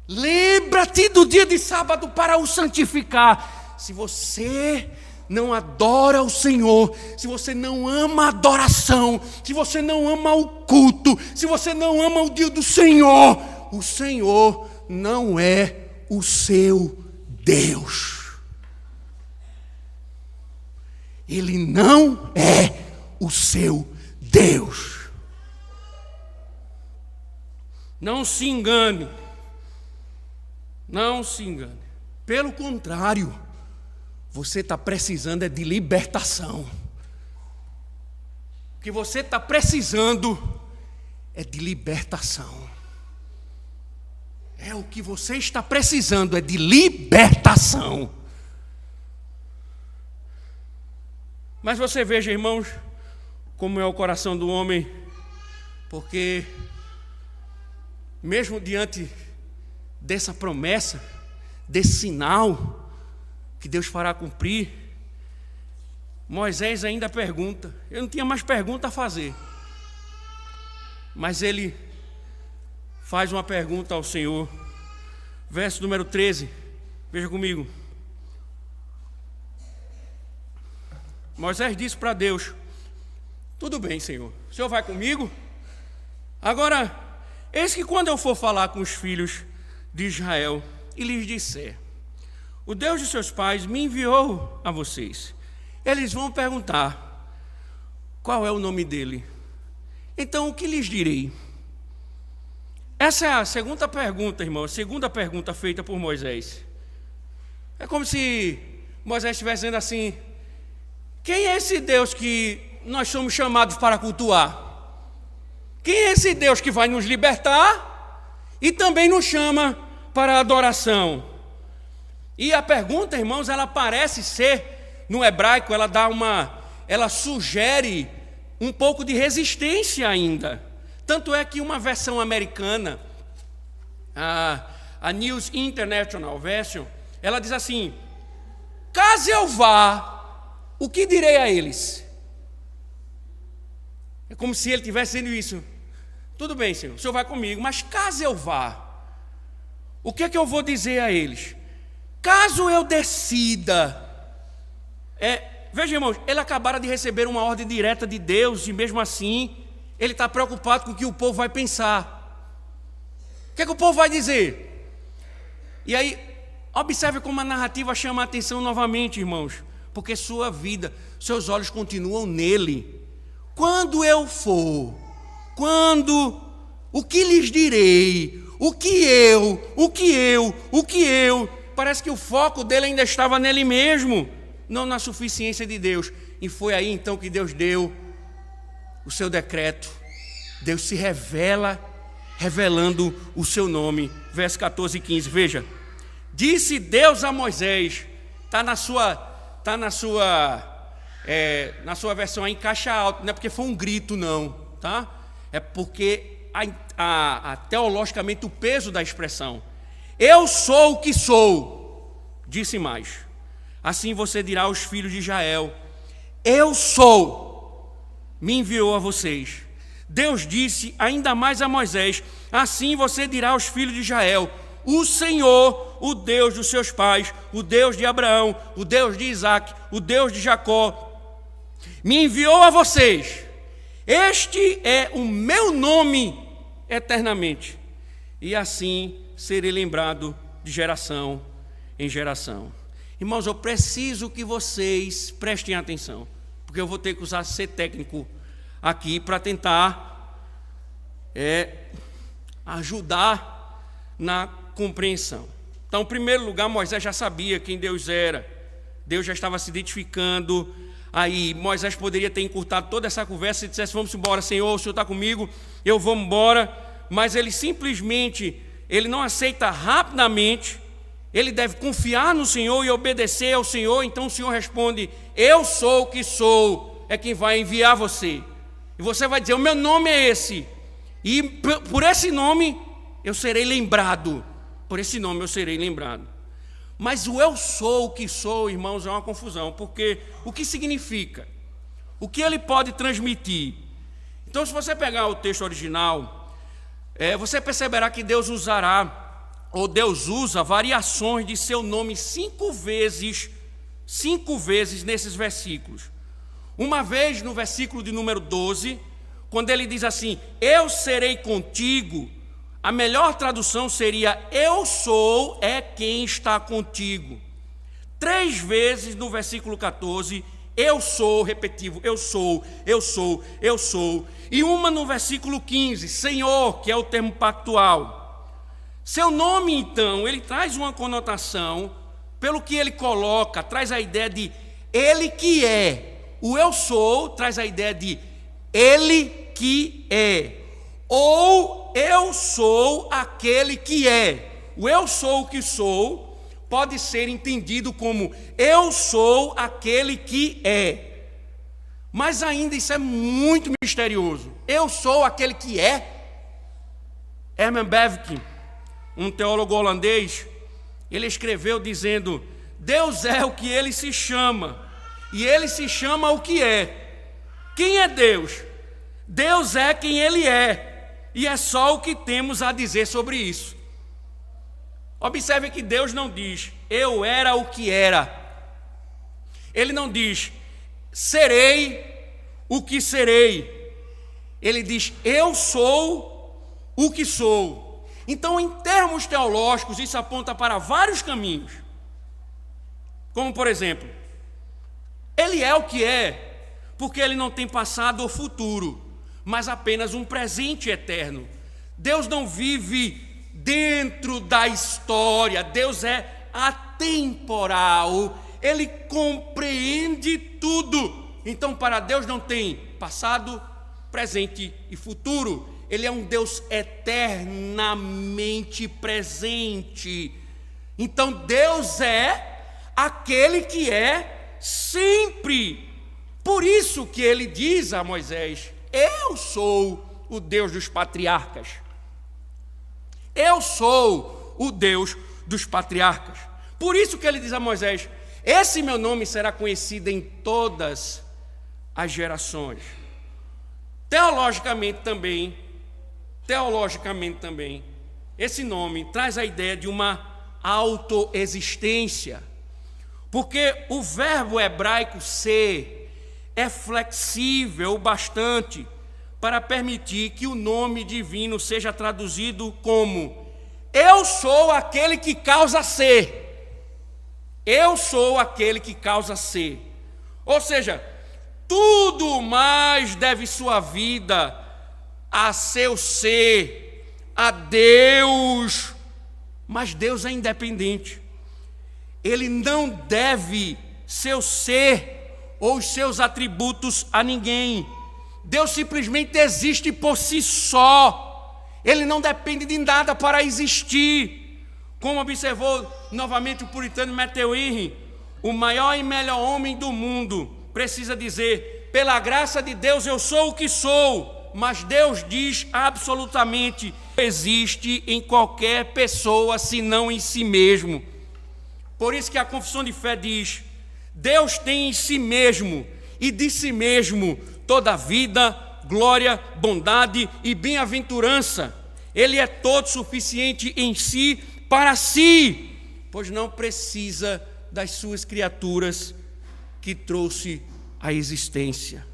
Lembra-te do dia de sábado para o santificar. Se você não adora o Senhor, se você não ama a adoração, se você não ama o culto, se você não ama o dia do Senhor, o Senhor não é o seu Deus. Ele não é o seu Deus. Não se engane. Não se engane. Pelo contrário, você está precisando é de libertação. O que você está precisando é de libertação. É o que você está precisando, é de libertação. Mas você veja, irmãos, como é o coração do homem, porque mesmo diante dessa promessa, desse sinal que Deus fará cumprir, Moisés ainda pergunta. Eu não tinha mais pergunta a fazer, mas ele faz uma pergunta ao Senhor. Verso número 13, veja comigo. Moisés disse para Deus: tudo bem, Senhor, o Senhor vai comigo? Agora, eis que quando eu for falar com os filhos de Israel e lhes disser: o Deus de seus pais me enviou a vocês, eles vão perguntar: qual é o nome dele? Então, o que lhes direi? Essa é a segunda pergunta, irmão, a segunda pergunta feita por Moisés. É como se Moisés estivesse dizendo assim: quem é esse Deus que nós somos chamados para cultuar? Quem é esse Deus que vai nos libertar e também nos chama para a adoração? E a pergunta, irmãos, ela parece ser, no hebraico, ela sugere um pouco de resistência ainda. Tanto é que uma versão americana, a News International Version, ela diz assim: caso eu vá, o que direi a eles? É como se ele estivesse dizendo isso. Tudo bem, Senhor, o Senhor vai comigo, mas caso eu vá, o que é que eu vou dizer a eles? Caso eu decida... Veja, irmãos, ele acabara de receber uma ordem direta de Deus, e mesmo assim, ele está preocupado com o que o povo vai pensar. O que é que o povo vai dizer? E aí, observe como a narrativa chama a atenção novamente, irmãos, porque sua vida, seus olhos continuam nele. Quando eu for, o que lhes direi? O que eu? Parece que o foco dele ainda estava nele mesmo, não na suficiência de Deus. E foi aí então que Deus deu o seu decreto. Deus se revela, revelando o seu nome. Verso 14 e 15, veja. Disse Deus a Moisés, está na sua versão aí em caixa alta, não é porque foi um grito não, tá? É porque teologicamente o peso da expressão. Eu sou o que sou, disse mais. Assim você dirá aos filhos de Israel: eu sou, me enviou a vocês. Deus disse ainda mais a Moisés: assim você dirá aos filhos de Israel: o Senhor, o Deus dos seus pais, o Deus de Abraão, o Deus de Isaque, o Deus de Jacó, me enviou a vocês. Este é o meu nome eternamente, e assim serei lembrado de geração em geração. Irmãos, eu preciso que vocês prestem atenção, porque eu vou ter que usar ser técnico aqui para tentar ajudar na compreensão. Então, em primeiro lugar, Moisés já sabia quem Deus era. Deus já estava se identificando. Aí Moisés poderia ter encurtado toda essa conversa e dissesse: vamos embora, Senhor, o Senhor está comigo, eu vou embora. Mas ele simplesmente, ele não aceita rapidamente. Ele deve confiar no Senhor e obedecer ao Senhor. Então o Senhor responde: eu sou o que sou, é quem vai enviar você. E você vai dizer: o meu nome é esse, e por esse nome eu serei lembrado. Por esse nome eu serei lembrado. Mas o eu sou o que sou, irmãos, é uma confusão, porque o que significa? O que ele pode transmitir? Então, se você pegar o texto original, você perceberá que Deus usa variações de seu nome 5 vezes nesses versículos. Uma vez no versículo de número 12, quando ele diz assim: eu serei contigo, a melhor tradução seria: eu sou é quem está contigo. 3 vezes no versículo 14, eu sou, repetivo, eu sou, eu sou, eu sou. E uma no versículo 15, Senhor, que é o termo pactual. Seu nome, então, ele traz uma conotação, pelo que ele coloca, traz a ideia de ele que é. O eu sou traz a ideia de ele que é. Ou eu sou aquele que é. O eu sou o que sou pode ser entendido como eu sou aquele que é. Mas ainda isso é muito misterioso. Eu sou aquele que é. Herman Bavinck, um teólogo holandês, ele escreveu dizendo: Deus é o que ele se chama, e ele se chama o que é. Quem é Deus? Deus é quem ele é. E é só o que temos a dizer sobre isso. Observe que Deus não diz: eu era o que era. Ele não diz: serei o que serei. Ele diz: eu sou o que sou. Então, em termos teológicos, isso aponta para vários caminhos. Como, por exemplo, ele é o que é, porque ele não tem passado ou futuro, mas apenas um presente eterno. Deus não vive dentro da história, Deus é atemporal, Ele compreende tudo. Então, para Deus não tem passado, presente e futuro. Ele é um Deus eternamente presente. Então, Deus é aquele que é sempre. Por isso que ele diz a Moisés: eu sou o Deus dos patriarcas. Eu sou o Deus dos patriarcas. Por isso que ele diz a Moisés: esse meu nome será conhecido em todas as gerações. Teologicamente também, esse nome traz a ideia de uma autoexistência. Porque o verbo hebraico ser é flexível o bastante para permitir que o nome divino seja traduzido como: eu sou aquele que causa ser. Eu sou aquele que causa ser. Ou seja, tudo mais deve sua vida a seu ser, a Deus. Mas Deus é independente. Ele não deve seu ser ou os seus atributos a ninguém. Deus simplesmente existe por si só. Ele não depende de nada para existir. Como observou novamente o puritano Matthew Henry, o maior e melhor homem do mundo precisa dizer: pela graça de Deus eu sou o que sou. Mas Deus diz absolutamente: não existe em qualquer pessoa senão em si mesmo. Por isso que a confissão de fé diz: Deus tem em si mesmo e de si mesmo toda a vida, glória, bondade e bem-aventurança. Ele é todo suficiente em si para si, pois não precisa das suas criaturas que trouxe à existência.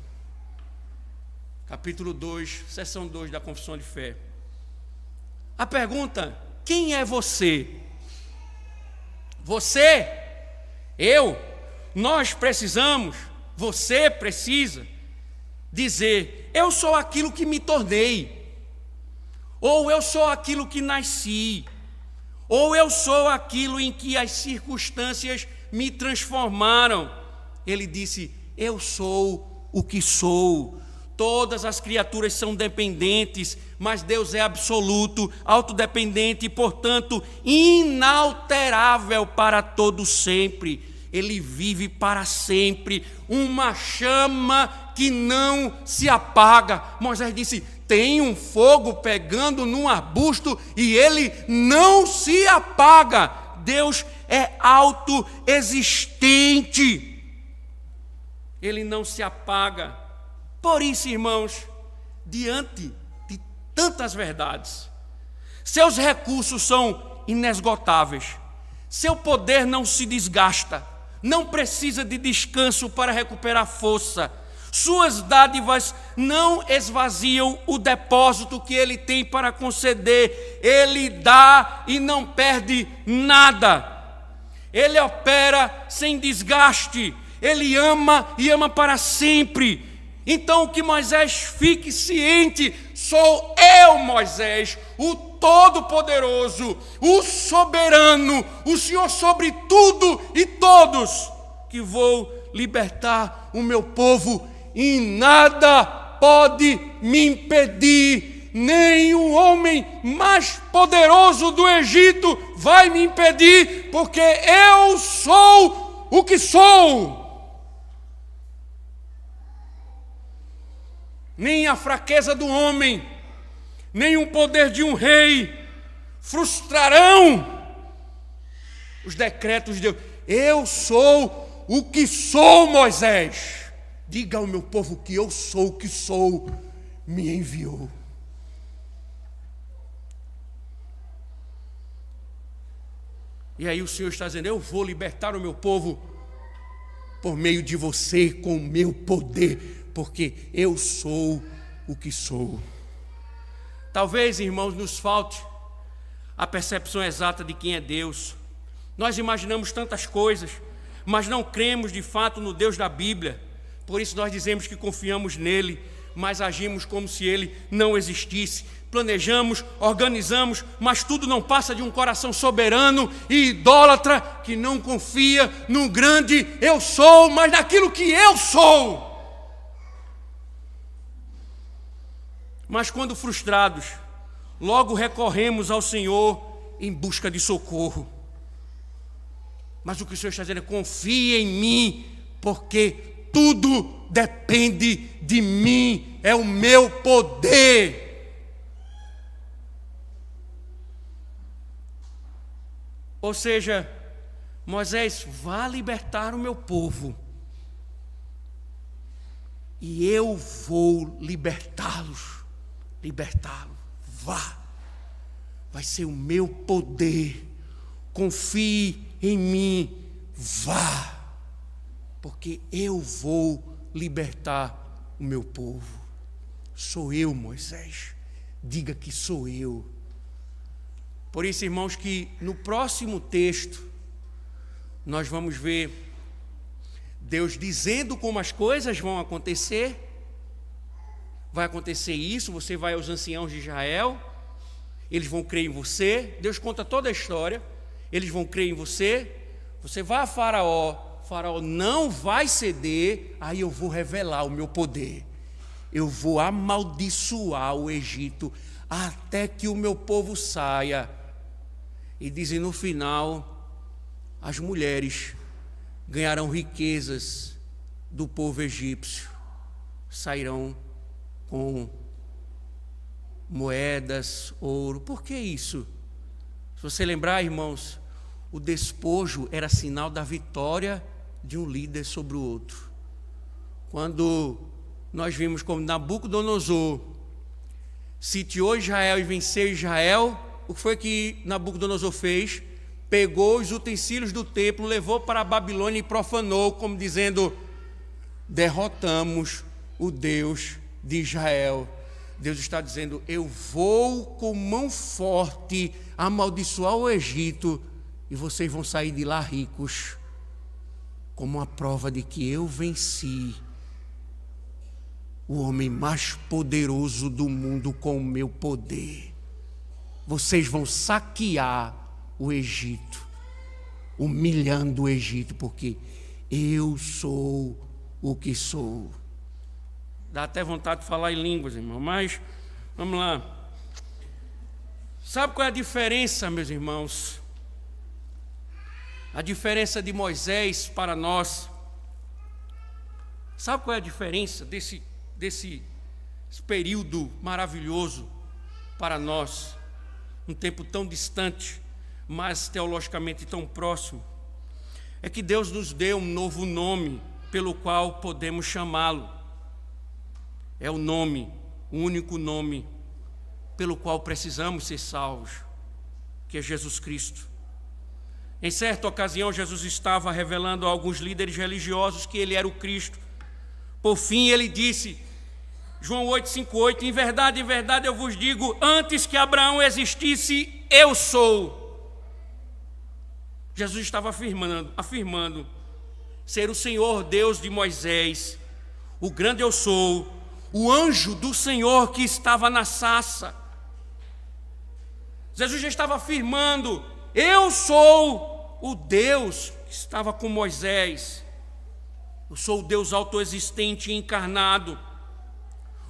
Capítulo 2, seção 2 da Confissão de Fé. A pergunta: quem é você? Você Nós precisamos, você precisa dizer: eu sou aquilo que me tornei, ou eu sou aquilo que nasci, ou eu sou aquilo em que as circunstâncias me transformaram. Ele disse: eu sou o que sou. Todas as criaturas são dependentes, mas Deus é absoluto, autodependente e, portanto, inalterável para todo sempre. Ele vive para sempre, uma chama que não se apaga. Moisés disse: tem um fogo pegando num arbusto e ele não se apaga. Deus é autoexistente, ele não se apaga. Por isso, irmãos, diante de tantas verdades, seus recursos são inesgotáveis, seu poder não se desgasta, não precisa de descanso para recuperar força, suas dádivas não esvaziam o depósito que ele tem para conceder, ele dá e não perde nada, ele opera sem desgaste, ele ama e ama para sempre. Então que Moisés fique ciente: sou eu, Moisés, o Todo-Poderoso, o Soberano, o Senhor sobre tudo e todos, que vou libertar o meu povo, e nada pode me impedir, nem o homem mais poderoso do Egito vai me impedir, porque eu sou o que sou. Nem a fraqueza do homem, nem o poder de um rei frustrarão os decretos de Deus. Eu sou o que sou, Moisés. Diga ao meu povo que eu sou o que sou, me enviou. E aí o Senhor está dizendo: eu vou libertar o meu povo por meio de você, com o meu poder, porque eu sou o que sou. Talvez, irmãos, nos falte a percepção exata de quem é Deus. Nós imaginamos tantas coisas, mas não cremos de fato no Deus da Bíblia. Por isso nós dizemos que confiamos nele, mas agimos como se ele não existisse. Planejamos, organizamos, mas tudo não passa de um coração soberano e idólatra que não confia no grande eu sou, mas naquilo que eu sou. Mas quando frustrados, logo recorremos ao Senhor em busca de socorro. Mas o que o Senhor está dizendo é: confie em mim, porque tudo depende de mim, é o meu poder. Ou seja, Moisés, vá libertar o meu povo, e eu vou libertá-los. Vá, vai ser o meu poder, confie em mim, vá, porque eu vou libertar o meu povo. Sou eu, Moisés, diga que sou eu. Por isso, irmãos, que no próximo texto nós vamos ver Deus dizendo como as coisas vão acontecer. Vai acontecer isso, você vai aos anciãos de Israel, eles vão crer em você. Deus conta toda a história, eles vão crer em você. Você vai a Faraó, Faraó não vai ceder, aí eu vou revelar o meu poder. Eu vou amaldiçoar o Egito até que o meu povo saia. E dizem no final, as mulheres ganharão riquezas do povo egípcio, sairão com moedas, ouro. Por que isso? Se você lembrar, irmãos, o despojo era sinal da vitória de um líder sobre o outro. Quando nós vimos como Nabucodonosor sitiou Israel e venceu Israel, o que foi que Nabucodonosor fez? Pegou os utensílios do templo, levou para a Babilônia e profanou, como dizendo: derrotamos o Deus de Israel. Deus está dizendo: eu vou com mão forte amaldiçoar o Egito e vocês vão sair de lá ricos. como uma prova de que eu venci o homem mais poderoso do mundo com o meu poder. Vocês vão saquear o Egito, humilhando o Egito, porque eu sou o que sou. Dá até vontade de falar em línguas, irmão, mas vamos lá. Sabe qual é a diferença, meus irmãos? A diferença de Moisés para nós. Sabe qual é a diferença desse período maravilhoso para nós? Um tempo tão distante, mas teologicamente tão próximo. É que Deus nos deu um novo nome pelo qual podemos chamá-lo. É o nome, o único nome pelo qual precisamos ser salvos, que é Jesus Cristo. Em certa ocasião, Jesus estava revelando a alguns líderes religiosos que ele era o Cristo. Por fim, ele disse, João 8,58, em verdade, eu vos digo, antes que Abraão existisse, eu sou. Jesus estava afirmando ser o Senhor Deus de Moisés, o grande eu sou, o anjo do Senhor que estava na sarça. Jesus já estava afirmando, eu sou o Deus que estava com Moisés. Eu sou o Deus autoexistente e encarnado.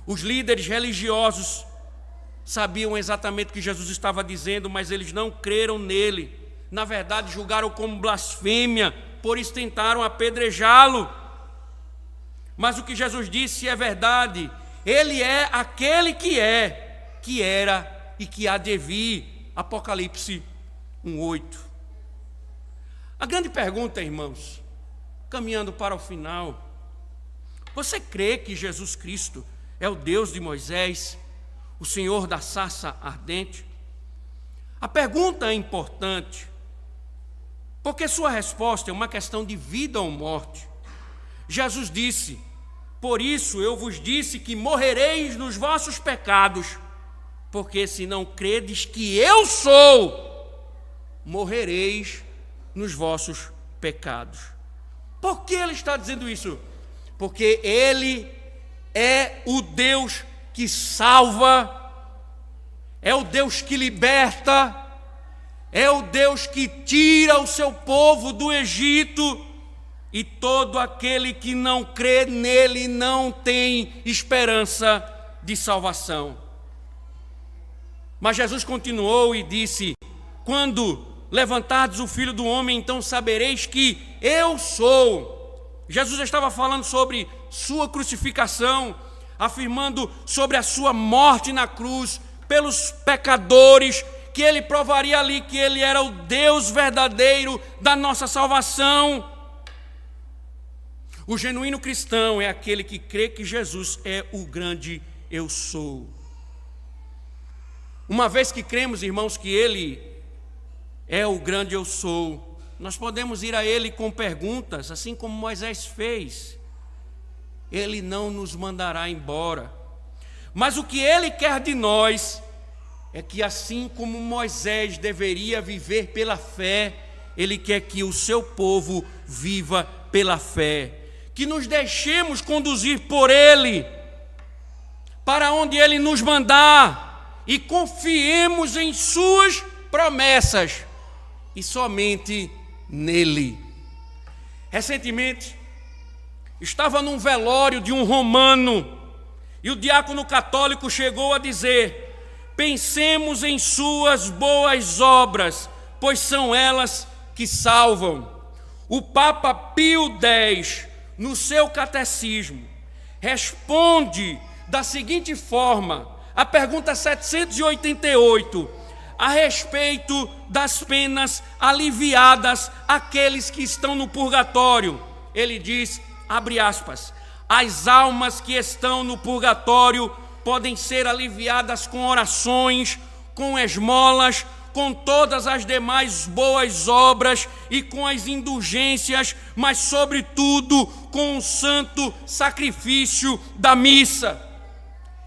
Os líderes religiosos sabiam exatamente o que Jesus estava dizendo, mas eles não creram nele. Na verdade, julgaram como blasfêmia, por isso tentaram apedrejá-lo. Mas o que Jesus disse é verdade. Ele é aquele que era e que há de vir. Apocalipse 1:8. A grande pergunta, irmãos, caminhando para o final, você crê que Jesus Cristo é o Deus de Moisés, o Senhor da sarça ardente? A pergunta é importante, porque sua resposta é uma questão de vida ou morte. Jesus disse, por isso eu vos disse que morrereis nos vossos pecados, porque se não credes que eu sou, morrereis nos vossos pecados. Por que ele está dizendo isso? Porque ele é o Deus que salva, é o Deus que liberta, é o Deus que tira o seu povo do Egito, e todo aquele que não crê nele não tem esperança de salvação. Mas Jesus continuou e disse, quando levantardes o Filho do Homem, então sabereis que eu sou. Jesus estava falando sobre sua crucificação, afirmando sobre a sua morte na cruz, pelos pecadores, que ele provaria ali que ele era o Deus verdadeiro da nossa salvação. O genuíno cristão é aquele que crê que Jesus é o grande eu sou. Uma vez que cremos, irmãos, que ele é o grande eu sou, nós podemos ir a ele com perguntas, assim como Moisés fez. Ele não nos mandará embora. Mas o que ele quer de nós é que, assim como Moisés deveria viver pela fé, ele quer que o seu povo viva pela fé. Que nos deixemos conduzir por ele, para onde ele nos mandar, e confiemos em suas promessas, e somente nele. Recentemente, estava num velório de um romano, e o diácono católico chegou a dizer, pensemos em suas boas obras, pois são elas que salvam. O Papa Pio X, no seu catecismo, responde da seguinte forma, a pergunta 788, a respeito das penas aliviadas àqueles que estão no purgatório. Ele diz, abre aspas, as almas que estão no purgatório podem ser aliviadas com orações, com esmolas, com todas as demais boas obras e com as indulgências, mas sobretudo com o santo sacrifício da missa.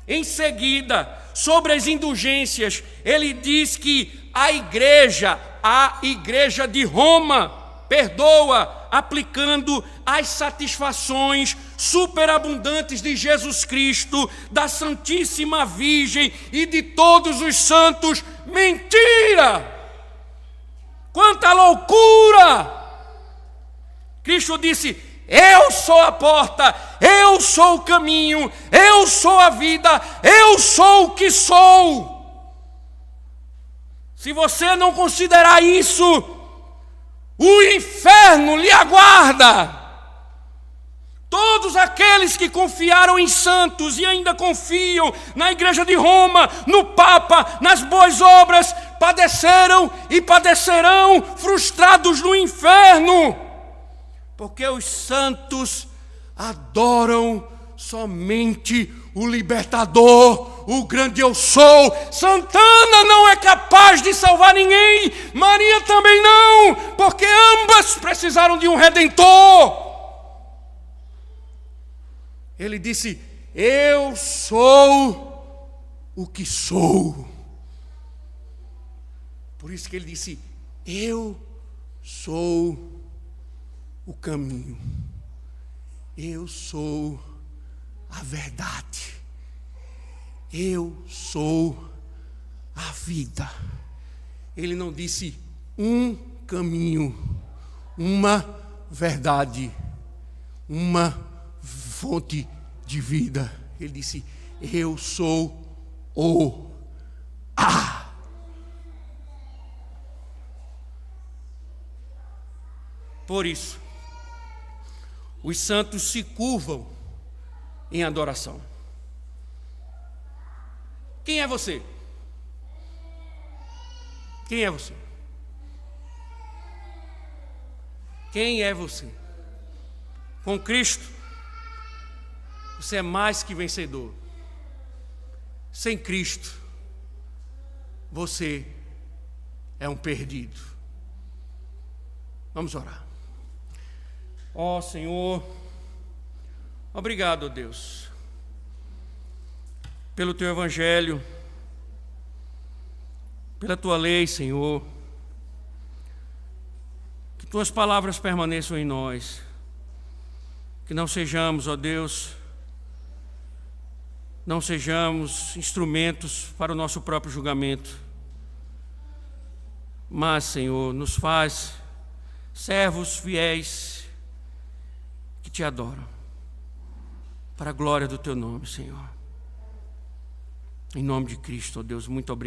Em seguida, sobre as indulgências, ele diz que a igreja de Roma, perdoa aplicando as satisfações superabundantes de Jesus Cristo, da Santíssima Virgem e de todos os santos. Mentira! Quanta loucura! Cristo disse: eu sou a porta, eu sou o caminho, eu sou a vida, eu sou o que sou. Se você não considerar isso, o inferno lhe aguarda. Todos aqueles que confiaram em santos e ainda confiam na Igreja de Roma, no Papa, nas boas obras, padeceram e padecerão frustrados no inferno, porque os santos adoram somente o libertador, o grande eu sou. Santana não é capaz de salvar ninguém, Maria também não, porque ambas precisaram de um redentor. Ele disse: eu sou o que sou. Por isso que ele disse: eu sou o caminho, eu sou a verdade, eu sou a vida. Ele não disse um caminho, uma verdade, uma fonte de vida. Ele disse: eu sou o A. Por isso, os santos se curvam em adoração. Quem é você? Quem é você? Quem é você? Com Cristo, você é mais que vencedor. Sem Cristo, você é um perdido. Vamos orar. Ó Senhor, obrigado, Deus, pelo Teu Evangelho, pela Tua lei, Senhor. Que Tuas palavras permaneçam em nós. Que não sejamos, ó Deus, não sejamos instrumentos para o nosso próprio julgamento. Mas, Senhor, nos faz servos fiéis que Te adoram, para a glória do Teu nome, Senhor. Em nome de Cristo, ó Deus, muito obrigado.